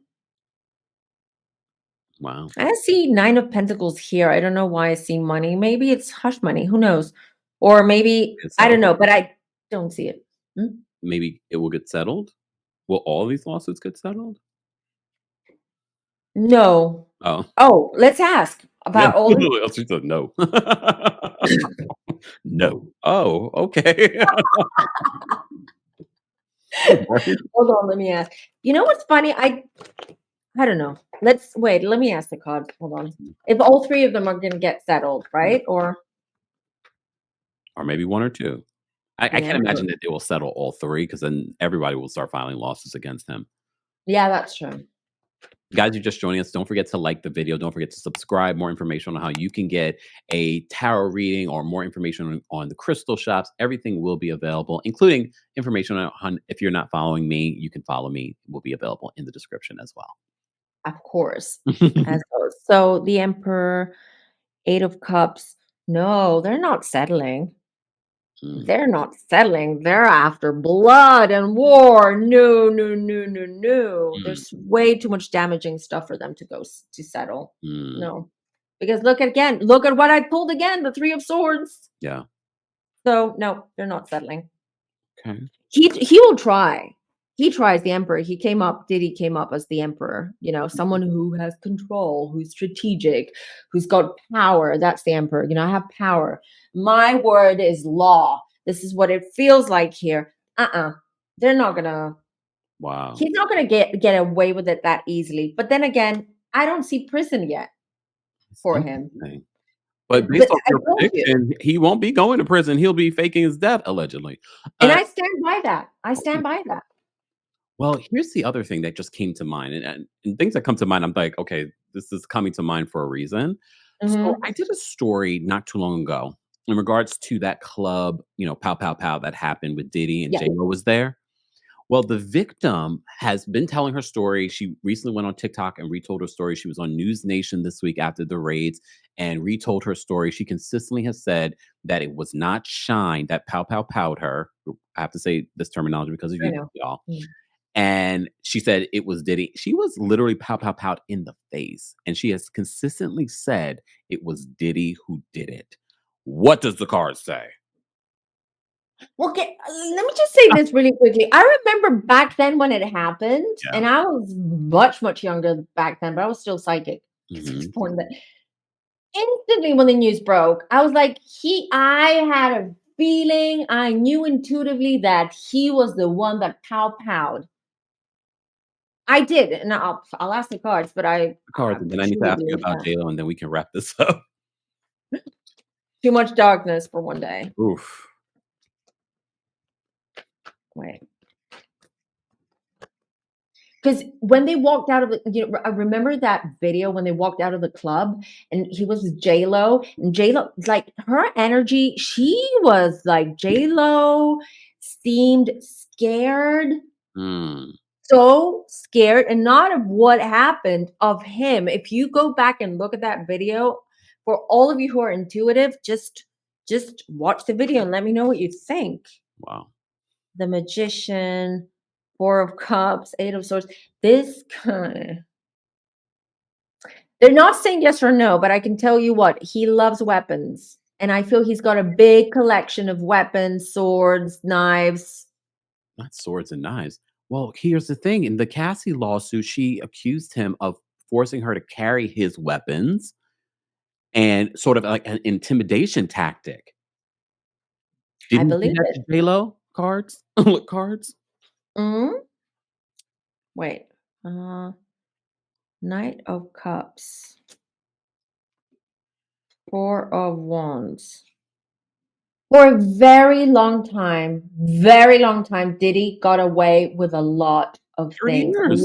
[SPEAKER 2] Wow.
[SPEAKER 1] I see Nine of Pentacles here. I don't know why I see money. Maybe it's hush money. Who knows? Or maybe
[SPEAKER 2] Get
[SPEAKER 1] I don't
[SPEAKER 2] settled?
[SPEAKER 1] know, but I don't see it. Hmm?
[SPEAKER 2] Maybe it will get settled. Will all these lawsuits get settled?
[SPEAKER 1] No.
[SPEAKER 2] Oh.
[SPEAKER 1] Oh, let's ask
[SPEAKER 2] Yeah,
[SPEAKER 1] about all the.
[SPEAKER 2] literally, she said no. No. Oh, okay. Right?
[SPEAKER 1] Hold on, let me ask. You know what's funny? I don't know. Let's wait. Let me ask the cards. Hold on. If all three of them are going to get settled, right? Or
[SPEAKER 2] Or maybe 1 or 2. I
[SPEAKER 1] the
[SPEAKER 2] can't
[SPEAKER 1] Emperor.
[SPEAKER 2] imagine that they will settle all 3 because then everybody will start filing lawsuits against him.
[SPEAKER 1] Yeah, that's true.
[SPEAKER 2] Guys, you're just joining us. Don't forget to like the video. Don't forget to subscribe. More information on how you can get a tarot reading or more information on the crystal shops. Everything will be available, including information on if you're not following me, you can follow me. It will be available in the description as well.
[SPEAKER 1] Of course. So the Emperor, Eight of Cups. No, they're not settling.
[SPEAKER 2] Mm,
[SPEAKER 1] They're not settling. They're after blood and war. No, no, no, no, no.
[SPEAKER 2] mm,
[SPEAKER 1] There's way too much damaging stuff for them to go to settle.
[SPEAKER 2] mm.
[SPEAKER 1] No. Because look at what I pulled again, the Three of Swords.
[SPEAKER 2] Yeah.
[SPEAKER 1] So no, they're not settling.
[SPEAKER 2] Okay.
[SPEAKER 1] He will try. He tries the Emperor. Diddy came up as the Emperor, someone who has control, who's strategic, who's got power. That's the Emperor. I have power. My word is law. This is what it feels like here. They're not gonna
[SPEAKER 2] Wow.
[SPEAKER 1] he's not gonna get away with it that easily. But then again, I don't see prison yet
[SPEAKER 2] It's
[SPEAKER 1] for him.
[SPEAKER 2] interesting. But
[SPEAKER 1] But
[SPEAKER 2] based off
[SPEAKER 1] I
[SPEAKER 2] your
[SPEAKER 1] told you.
[SPEAKER 2] prediction, he won't be going to prison. He'll be faking his death, allegedly.
[SPEAKER 1] And
[SPEAKER 2] Uh,
[SPEAKER 1] I stand by that. I stand by that.
[SPEAKER 2] well, here's the other thing that just came to mind, and things that come to mind, I'm like, okay, this is coming to mind for a reason. So
[SPEAKER 1] Mhm.
[SPEAKER 2] I did a story not too long ago in regards to that club, pow pow pow that happened with Diddy and
[SPEAKER 1] Yeah.
[SPEAKER 2] J Lo was there. Well, the victim has been telling her story. She recently went on TikTok and retold her story. She was on News Nation this week after the raids and retold her story. She consistently has said that it was not Shine that pow pow powed her. I have to say this terminology because of
[SPEAKER 1] I
[SPEAKER 2] you,
[SPEAKER 1] know.
[SPEAKER 2] y'all.
[SPEAKER 1] Mm.
[SPEAKER 2] And she said it was Diddy. She was literally pow pow powed in the face. And she has consistently said it was Diddy who did it. What does the card say?
[SPEAKER 1] Well, let me just say this really quickly. I remember back then when it happened,
[SPEAKER 2] Yeah.
[SPEAKER 1] and I was much, much younger back then, but I was still psychic because I was
[SPEAKER 2] Hmm.
[SPEAKER 1] born then. Instantly, when the news broke, I was like, I had a feeling, I knew intuitively that he was the one that powed. I did, and I'll ask the cards, but
[SPEAKER 2] Cards.
[SPEAKER 1] I
[SPEAKER 2] And then I need to
[SPEAKER 1] truly
[SPEAKER 2] ask you
[SPEAKER 1] believe
[SPEAKER 2] about
[SPEAKER 1] that.
[SPEAKER 2] J Lo, and then we can wrap this up.
[SPEAKER 1] Too much darkness for one day.
[SPEAKER 2] Oof.
[SPEAKER 1] Wait. Because when they walked out of I remember that video when they walked out of the club and he was with J Lo, and J Lo, like her energy, she was like J Lo seemed scared,
[SPEAKER 2] Mm,
[SPEAKER 1] so scared, and not of what happened, of him. If you go back and look at that video, for all of you who are intuitive, just watch the video and let me know what you think.
[SPEAKER 2] wow.
[SPEAKER 1] The Magician, Four of Cups, Eight of Swords. This kind. They're not saying yes or no, but I can tell you what, he loves weapons. And I feel he's got a big collection of weapons, swords, knives.
[SPEAKER 2] Not swords and knives. Well, here's the thing. In the Cassie lawsuit, she accused him of forcing her to carry his weapons and sort of like an intimidation tactic.
[SPEAKER 1] I
[SPEAKER 2] Didn't you see
[SPEAKER 1] believe
[SPEAKER 2] that
[SPEAKER 1] it.
[SPEAKER 2] to J-Lo cards? Look, cards?
[SPEAKER 1] Mhm. Wait. Knight of Cups. Four of Wands. For a very long time, Diddy got away with a lot of
[SPEAKER 2] 30
[SPEAKER 1] things.
[SPEAKER 2] years.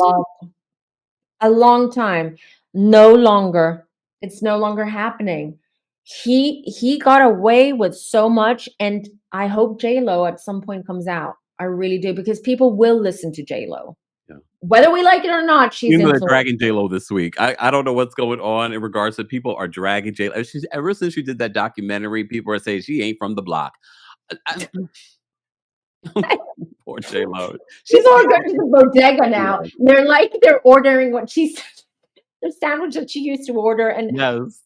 [SPEAKER 1] A long time. No longer. It's no longer happening. He got away with so much, and I hope J Lo at some point comes out. I really do, because people will listen to J Lo.
[SPEAKER 2] Yeah.
[SPEAKER 1] Whether we like it or not, she's
[SPEAKER 2] You know they're
[SPEAKER 1] influential.
[SPEAKER 2] dragging J-Lo this week. I don't know what's going on in regards to people are dragging J-Lo. She's ever since she did that documentary, people are saying she ain't from the block. Poor J-Lo.
[SPEAKER 1] She's
[SPEAKER 2] She's
[SPEAKER 1] all going to the bodega now.
[SPEAKER 2] yes,
[SPEAKER 1] They're ordering what she's the sandwich that she used to order. And
[SPEAKER 2] yes.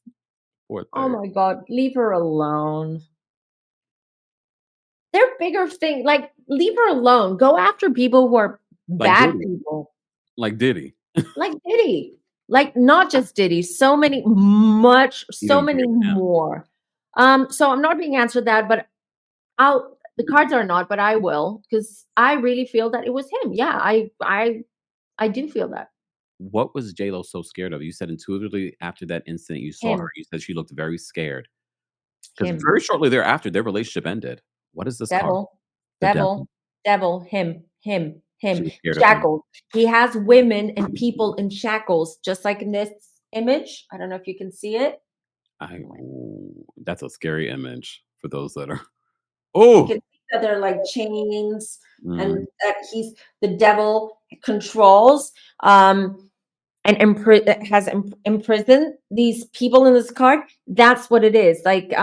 [SPEAKER 2] Poor
[SPEAKER 1] oh
[SPEAKER 2] thing.
[SPEAKER 1] my God, leave her alone. They're bigger thing. Like, leave her alone. Go after people who are
[SPEAKER 2] Like
[SPEAKER 1] bad
[SPEAKER 2] Diddy.
[SPEAKER 1] people.
[SPEAKER 2] Like Diddy.
[SPEAKER 1] Like Diddy. Like not just Diddy. So many
[SPEAKER 2] Even
[SPEAKER 1] many
[SPEAKER 2] bigger than him.
[SPEAKER 1] more. So I'm not being answered that, but the cards are not, but I will, because I really feel that it was him. Yeah, I do feel that.
[SPEAKER 2] What was J-Lo so scared of? You said intuitively after that incident you saw her,
[SPEAKER 1] Him.
[SPEAKER 2] you said she looked very scared. Because
[SPEAKER 1] Him.
[SPEAKER 2] very shortly thereafter, their relationship ended. What is this card?
[SPEAKER 1] Devil.
[SPEAKER 2] The devil.
[SPEAKER 1] Devil. Him.
[SPEAKER 2] She was scared of him.
[SPEAKER 1] Shackled. He has women and people in shackles, just like in this image. I don't know if you can see it.
[SPEAKER 2] Ooh, that's a scary image for those that are
[SPEAKER 1] You
[SPEAKER 2] Oh!
[SPEAKER 1] can see that they're like chains,
[SPEAKER 2] Mm,
[SPEAKER 1] and that he's the devil controls. And imprisoned these people in this card. That's what it is. Like,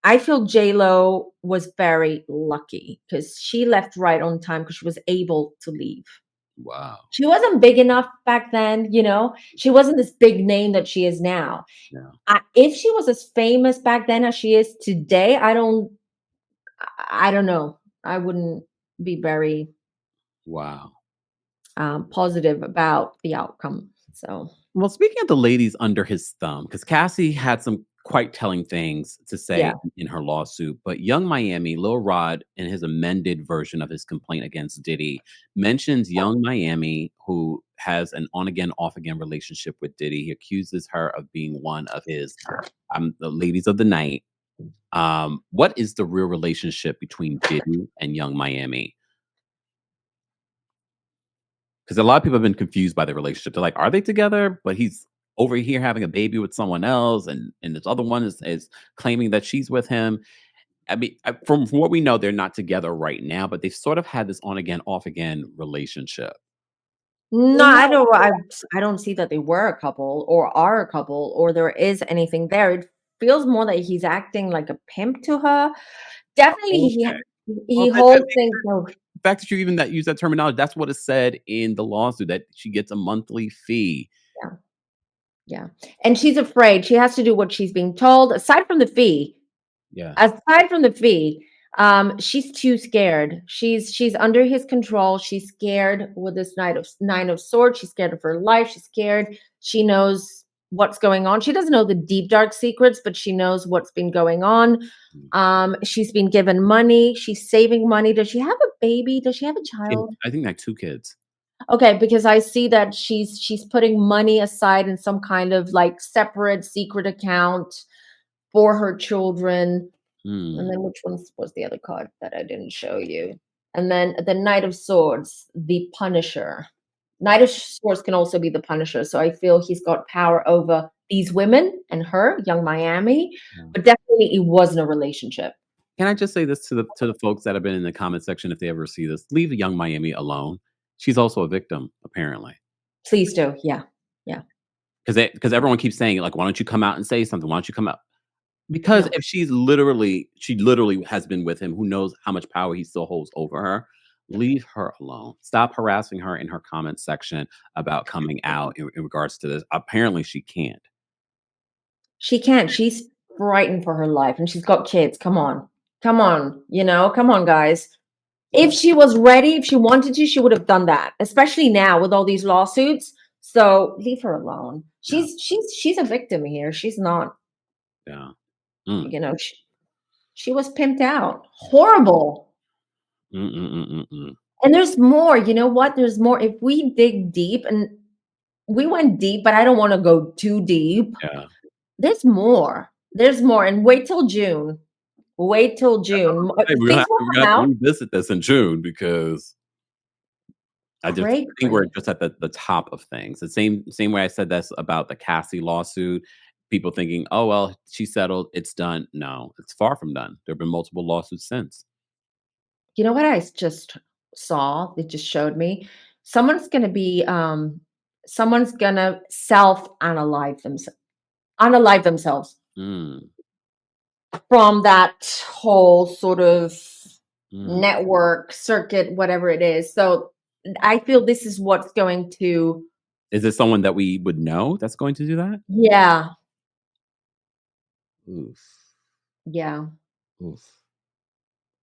[SPEAKER 1] I feel J Lo was very lucky because she left right on time because she was able to leave.
[SPEAKER 2] wow.
[SPEAKER 1] She wasn't big enough back then, you know. She wasn't this big name that she is now.
[SPEAKER 2] Yeah.
[SPEAKER 1] If she was as famous back then as she is today, I don't know. I wouldn't be very
[SPEAKER 2] Wow.
[SPEAKER 1] positive about the outcome. So
[SPEAKER 2] Well, speaking of the ladies under his thumb, because Cassie had some quite telling things to
[SPEAKER 1] yeah.
[SPEAKER 2] say in her lawsuit, but Young Miami, Lil Rod, in his amended version of his complaint against Diddy, mentions Young Miami, who has an on again, off again relationship with Diddy. He accuses her of being one of his the ladies of the night. What is the real relationship between Diddy and Young Miami? Because a lot of people have been confused by the relationship. They're like, "Are they together?" But he's over here having a baby with someone else, and this other one is claiming that she's with him. I mean, from what we know, they're not together right now, but they've sort of had this on again, off again relationship.
[SPEAKER 1] No, I don't see that they were a couple or are a couple or there is anything there. It feels more that he's acting like a pimp to her. Definitely
[SPEAKER 2] Okay.
[SPEAKER 1] he
[SPEAKER 2] Well,
[SPEAKER 1] holds things so
[SPEAKER 2] the fact that you even that use that terminology, that's what is said in the lawsuit that she gets a monthly fee.
[SPEAKER 1] yeah, yeah. And she's afraid. She has to do what she's being told.
[SPEAKER 2] Yes.
[SPEAKER 1] Aside from the fee, she's too scared. She's under his control. She's scared with this nine of swords. She's scared of her life. She's scared. She knows what's going on. She doesn't know the deep dark secrets, but she knows what's been going on.
[SPEAKER 2] Mm.
[SPEAKER 1] She's been given money. She's saving money. Does she have a baby? Does she have a
[SPEAKER 2] Yeah,
[SPEAKER 1] child?
[SPEAKER 2] I think like 2 kids.
[SPEAKER 1] Okay, because I see that she's putting money aside in some kind of like separate secret account for her children. And
[SPEAKER 2] Mm,
[SPEAKER 1] then which one was the other card that I didn't show you? And then the Knight of Swords, the Punisher. Knight of Swords can also be the Punisher. So I feel he's got power over these women and her, Young Miami.
[SPEAKER 2] yeah.
[SPEAKER 1] But definitely it wasn't a relationship.
[SPEAKER 2] Can I just say this to the folks that have been in the comment section if they ever see this? Leave Young Miami alone. She's also a victim, apparently.
[SPEAKER 1] Please do. Yeah. Yeah.
[SPEAKER 2] Because everyone keeps saying, like, "Why don't you come out and say something? Why don't you come out?" Because
[SPEAKER 1] No.
[SPEAKER 2] if she literally has been with him, who knows how much power he still holds over her. Leave her alone. Stop harassing her in her comment section about coming out in regards to this. Apparently, she can't.
[SPEAKER 1] She can't. She's frightened for her life and she's got kids. Come on. Come on. Come on, guys. If she was ready, if she wanted to, she would have done that, especially now with all these lawsuits. So leave her alone.
[SPEAKER 2] Yeah,
[SPEAKER 1] She's a victim here. She's not,
[SPEAKER 2] yeah. Mm.
[SPEAKER 1] she was pimped out. Horrible.
[SPEAKER 2] Mm, mm, mm, mm, mm.
[SPEAKER 1] And there's more. You know what? There's more. If we dig deep, and we went deep, but I don't want to go too deep.
[SPEAKER 2] Yeah.
[SPEAKER 1] There's more. There's more. And wait till June. Wait till June.
[SPEAKER 2] Hey,
[SPEAKER 1] Things will
[SPEAKER 2] we're
[SPEAKER 1] come
[SPEAKER 2] gonna have to
[SPEAKER 1] out.
[SPEAKER 2] revisit this in June because
[SPEAKER 1] Great,
[SPEAKER 2] I think we're
[SPEAKER 1] great.
[SPEAKER 2] just at the top of things. The same way I said that's about the Cassie lawsuit. People thinking, "Oh, well, she settled, it's done." No, it's far from done. There have been multiple lawsuits since.
[SPEAKER 1] You know what I just saw? It just showed me. someone's going to be someone's going to unalive themselves
[SPEAKER 2] Mm,
[SPEAKER 1] from that whole sort of
[SPEAKER 2] mm.
[SPEAKER 1] network circuit, whatever it is. So I feel this is what's going to,
[SPEAKER 2] Is it someone that we would know that's going to do that?
[SPEAKER 1] yeah,
[SPEAKER 2] Oof,
[SPEAKER 1] yeah.
[SPEAKER 2] oof,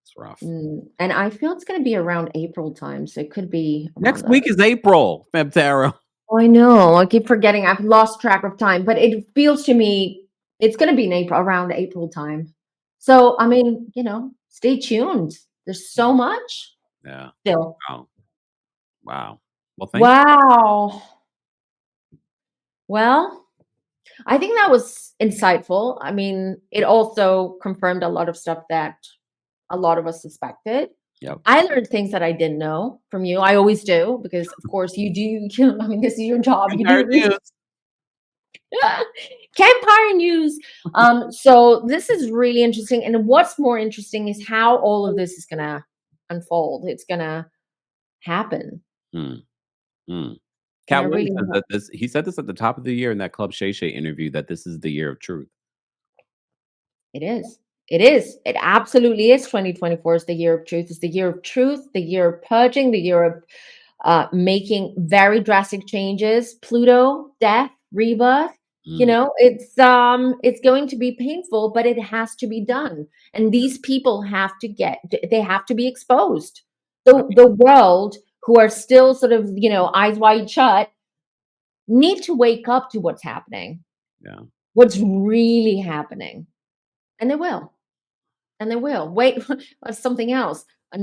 [SPEAKER 2] it's rough.
[SPEAKER 1] And I feel it's going to be around April time. So it could be around
[SPEAKER 2] Next
[SPEAKER 1] that.
[SPEAKER 2] week is April, FemmeTarot.
[SPEAKER 1] I know. I keep forgetting. I've lost track of time, but it feels to me it's going to be in April, around April time. So, I mean, stay tuned. There's so much
[SPEAKER 2] Yeah.
[SPEAKER 1] still.
[SPEAKER 2] Wow. Wow. Well, thank you.
[SPEAKER 1] Wow. Well, I think that was insightful. I mean, it also confirmed a lot of stuff that a lot of us suspected.
[SPEAKER 2] Yep.
[SPEAKER 1] I learned things that I didn't know from you. I always do because, of course, you do. I mean, this is your job. You do
[SPEAKER 2] Empire
[SPEAKER 1] your research.
[SPEAKER 2] News.
[SPEAKER 1] Kempire news. So this is really interesting. And what's more interesting is how all of this is gonna unfold. It's gonna happen.
[SPEAKER 2] Mm, mm.
[SPEAKER 1] And I
[SPEAKER 2] Cat Williams
[SPEAKER 1] really
[SPEAKER 2] says
[SPEAKER 1] hope
[SPEAKER 2] that he said this at the top of the year in that Club Shay Shay interview that this is the year of truth.
[SPEAKER 1] it is. It is. It absolutely is. 2024 is the year of truth. It's the year of truth, the year of purging, the year of making very drastic changes. Pluto, death, rebirth.
[SPEAKER 2] Mm,
[SPEAKER 1] It's going to be painful, but it has to be done. And these people they have to be exposed. The world, who are still sort of, eyes wide shut, need to wake up to what's happening,
[SPEAKER 2] yeah.
[SPEAKER 1] what's really happening. And they will. And they will. Wait, something else. I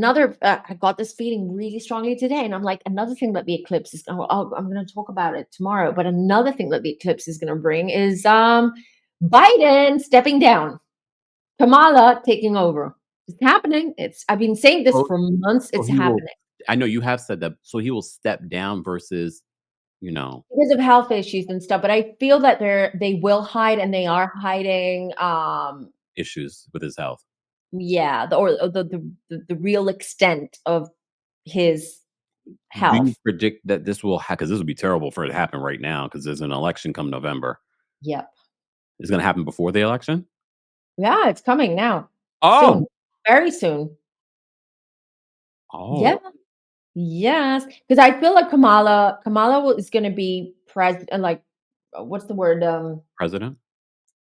[SPEAKER 1] got this feeling really strongly today, and I'm like, another thing that the eclipse is. I'm going to talk about it tomorrow. But another thing that the eclipse is going to bring is Biden stepping down, Kamala taking over. It's happening. I've been saying this
[SPEAKER 2] So,
[SPEAKER 1] for months.
[SPEAKER 2] so
[SPEAKER 1] It's
[SPEAKER 2] he will.
[SPEAKER 1] happening
[SPEAKER 2] I know you have said that. So he will step down versus, you know,
[SPEAKER 1] because of health issues and stuff. But I feel that they will hide, and they are hiding.
[SPEAKER 2] issues with his health.
[SPEAKER 1] Yeah, the real extent of his
[SPEAKER 2] Do you
[SPEAKER 1] health.
[SPEAKER 2] predict that this will because this would be terrible for it to happen right now because there's an election come November.
[SPEAKER 1] Yep.
[SPEAKER 2] It's going to happen before the election.
[SPEAKER 1] Yeah, it's coming now.
[SPEAKER 2] Oh,
[SPEAKER 1] Soon. Very soon. Yeah.
[SPEAKER 2] oh,
[SPEAKER 1] Yes. Because I feel like is gonna be president, like, what's the word?
[SPEAKER 2] president.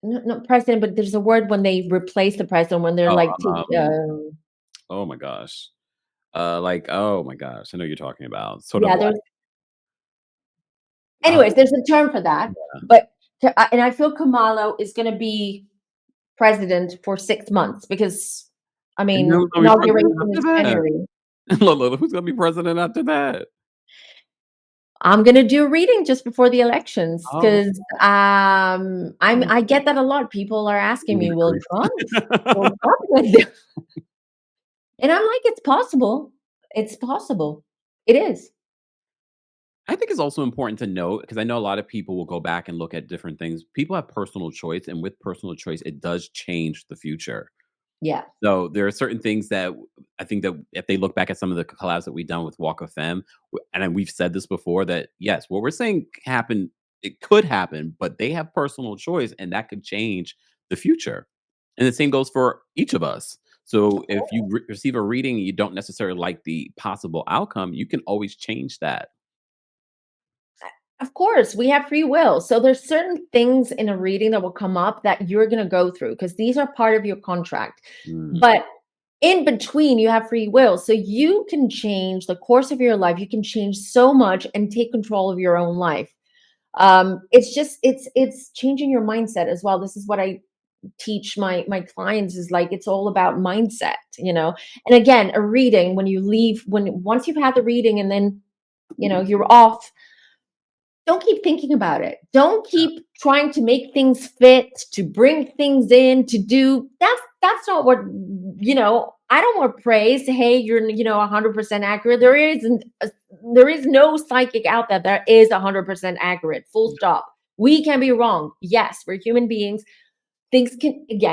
[SPEAKER 1] Not president, but there's a word when they replace the president, when they're
[SPEAKER 2] Oh,
[SPEAKER 1] like
[SPEAKER 2] oh my gosh. Like, oh my gosh, I know you're talking about. Sort of
[SPEAKER 1] yeah,
[SPEAKER 2] like, oh,
[SPEAKER 1] there's a term for that. But and I feel Kamala is gonna be president for 6 months because I
[SPEAKER 2] and
[SPEAKER 1] mean
[SPEAKER 2] who's gonna be
[SPEAKER 1] inauguration
[SPEAKER 2] president
[SPEAKER 1] is
[SPEAKER 2] after that?
[SPEAKER 1] January.
[SPEAKER 2] Look, who's gonna be president after that?
[SPEAKER 1] I'm gonna do a reading just before the elections
[SPEAKER 2] Oh,
[SPEAKER 1] because
[SPEAKER 2] oh,
[SPEAKER 1] I get that a lot. People are asking me,
[SPEAKER 2] goodness
[SPEAKER 1] "Will
[SPEAKER 2] gracious.
[SPEAKER 1] Trump win?" And I'm like, "It's possible. It's possible. It is."
[SPEAKER 2] I think it's also important to note because I know a lot of people will go back and look at different things. People have personal choice, and with personal choice, it does change the future.
[SPEAKER 1] Yeah.
[SPEAKER 2] So there are certain things that I think that if they look back at some of the collabs that we've done with Walk of Femme, and then we've said this before that yes, what we're saying happen, it could happen, but they have personal choice, and that could change the future. And the same goes for each of us. So if you receive a reading and you don't necessarily like the possible outcome, you can always change that.
[SPEAKER 1] Of course, we have free will. So there's certain things in a reading that will come up that you're gonna go through because these are part of your contract.
[SPEAKER 2] Mm,
[SPEAKER 1] But in between, you have free will. So you can change the course of your life. You can change so much and take control of your own life. It's changing your mindset as well. This is what I teach my clients is like it's all about mindset. And again, a reading, when you leave, once you've had the reading and then you're off, don't keep thinking about it. Don't keep trying to make things fit, to bring things in, to do. That's not what, I don't want praise. Hey, you're 100% accurate. There is no psychic out there that is 100% accurate. Full stop. We can be wrong. Yes, we're human beings. Things can, again,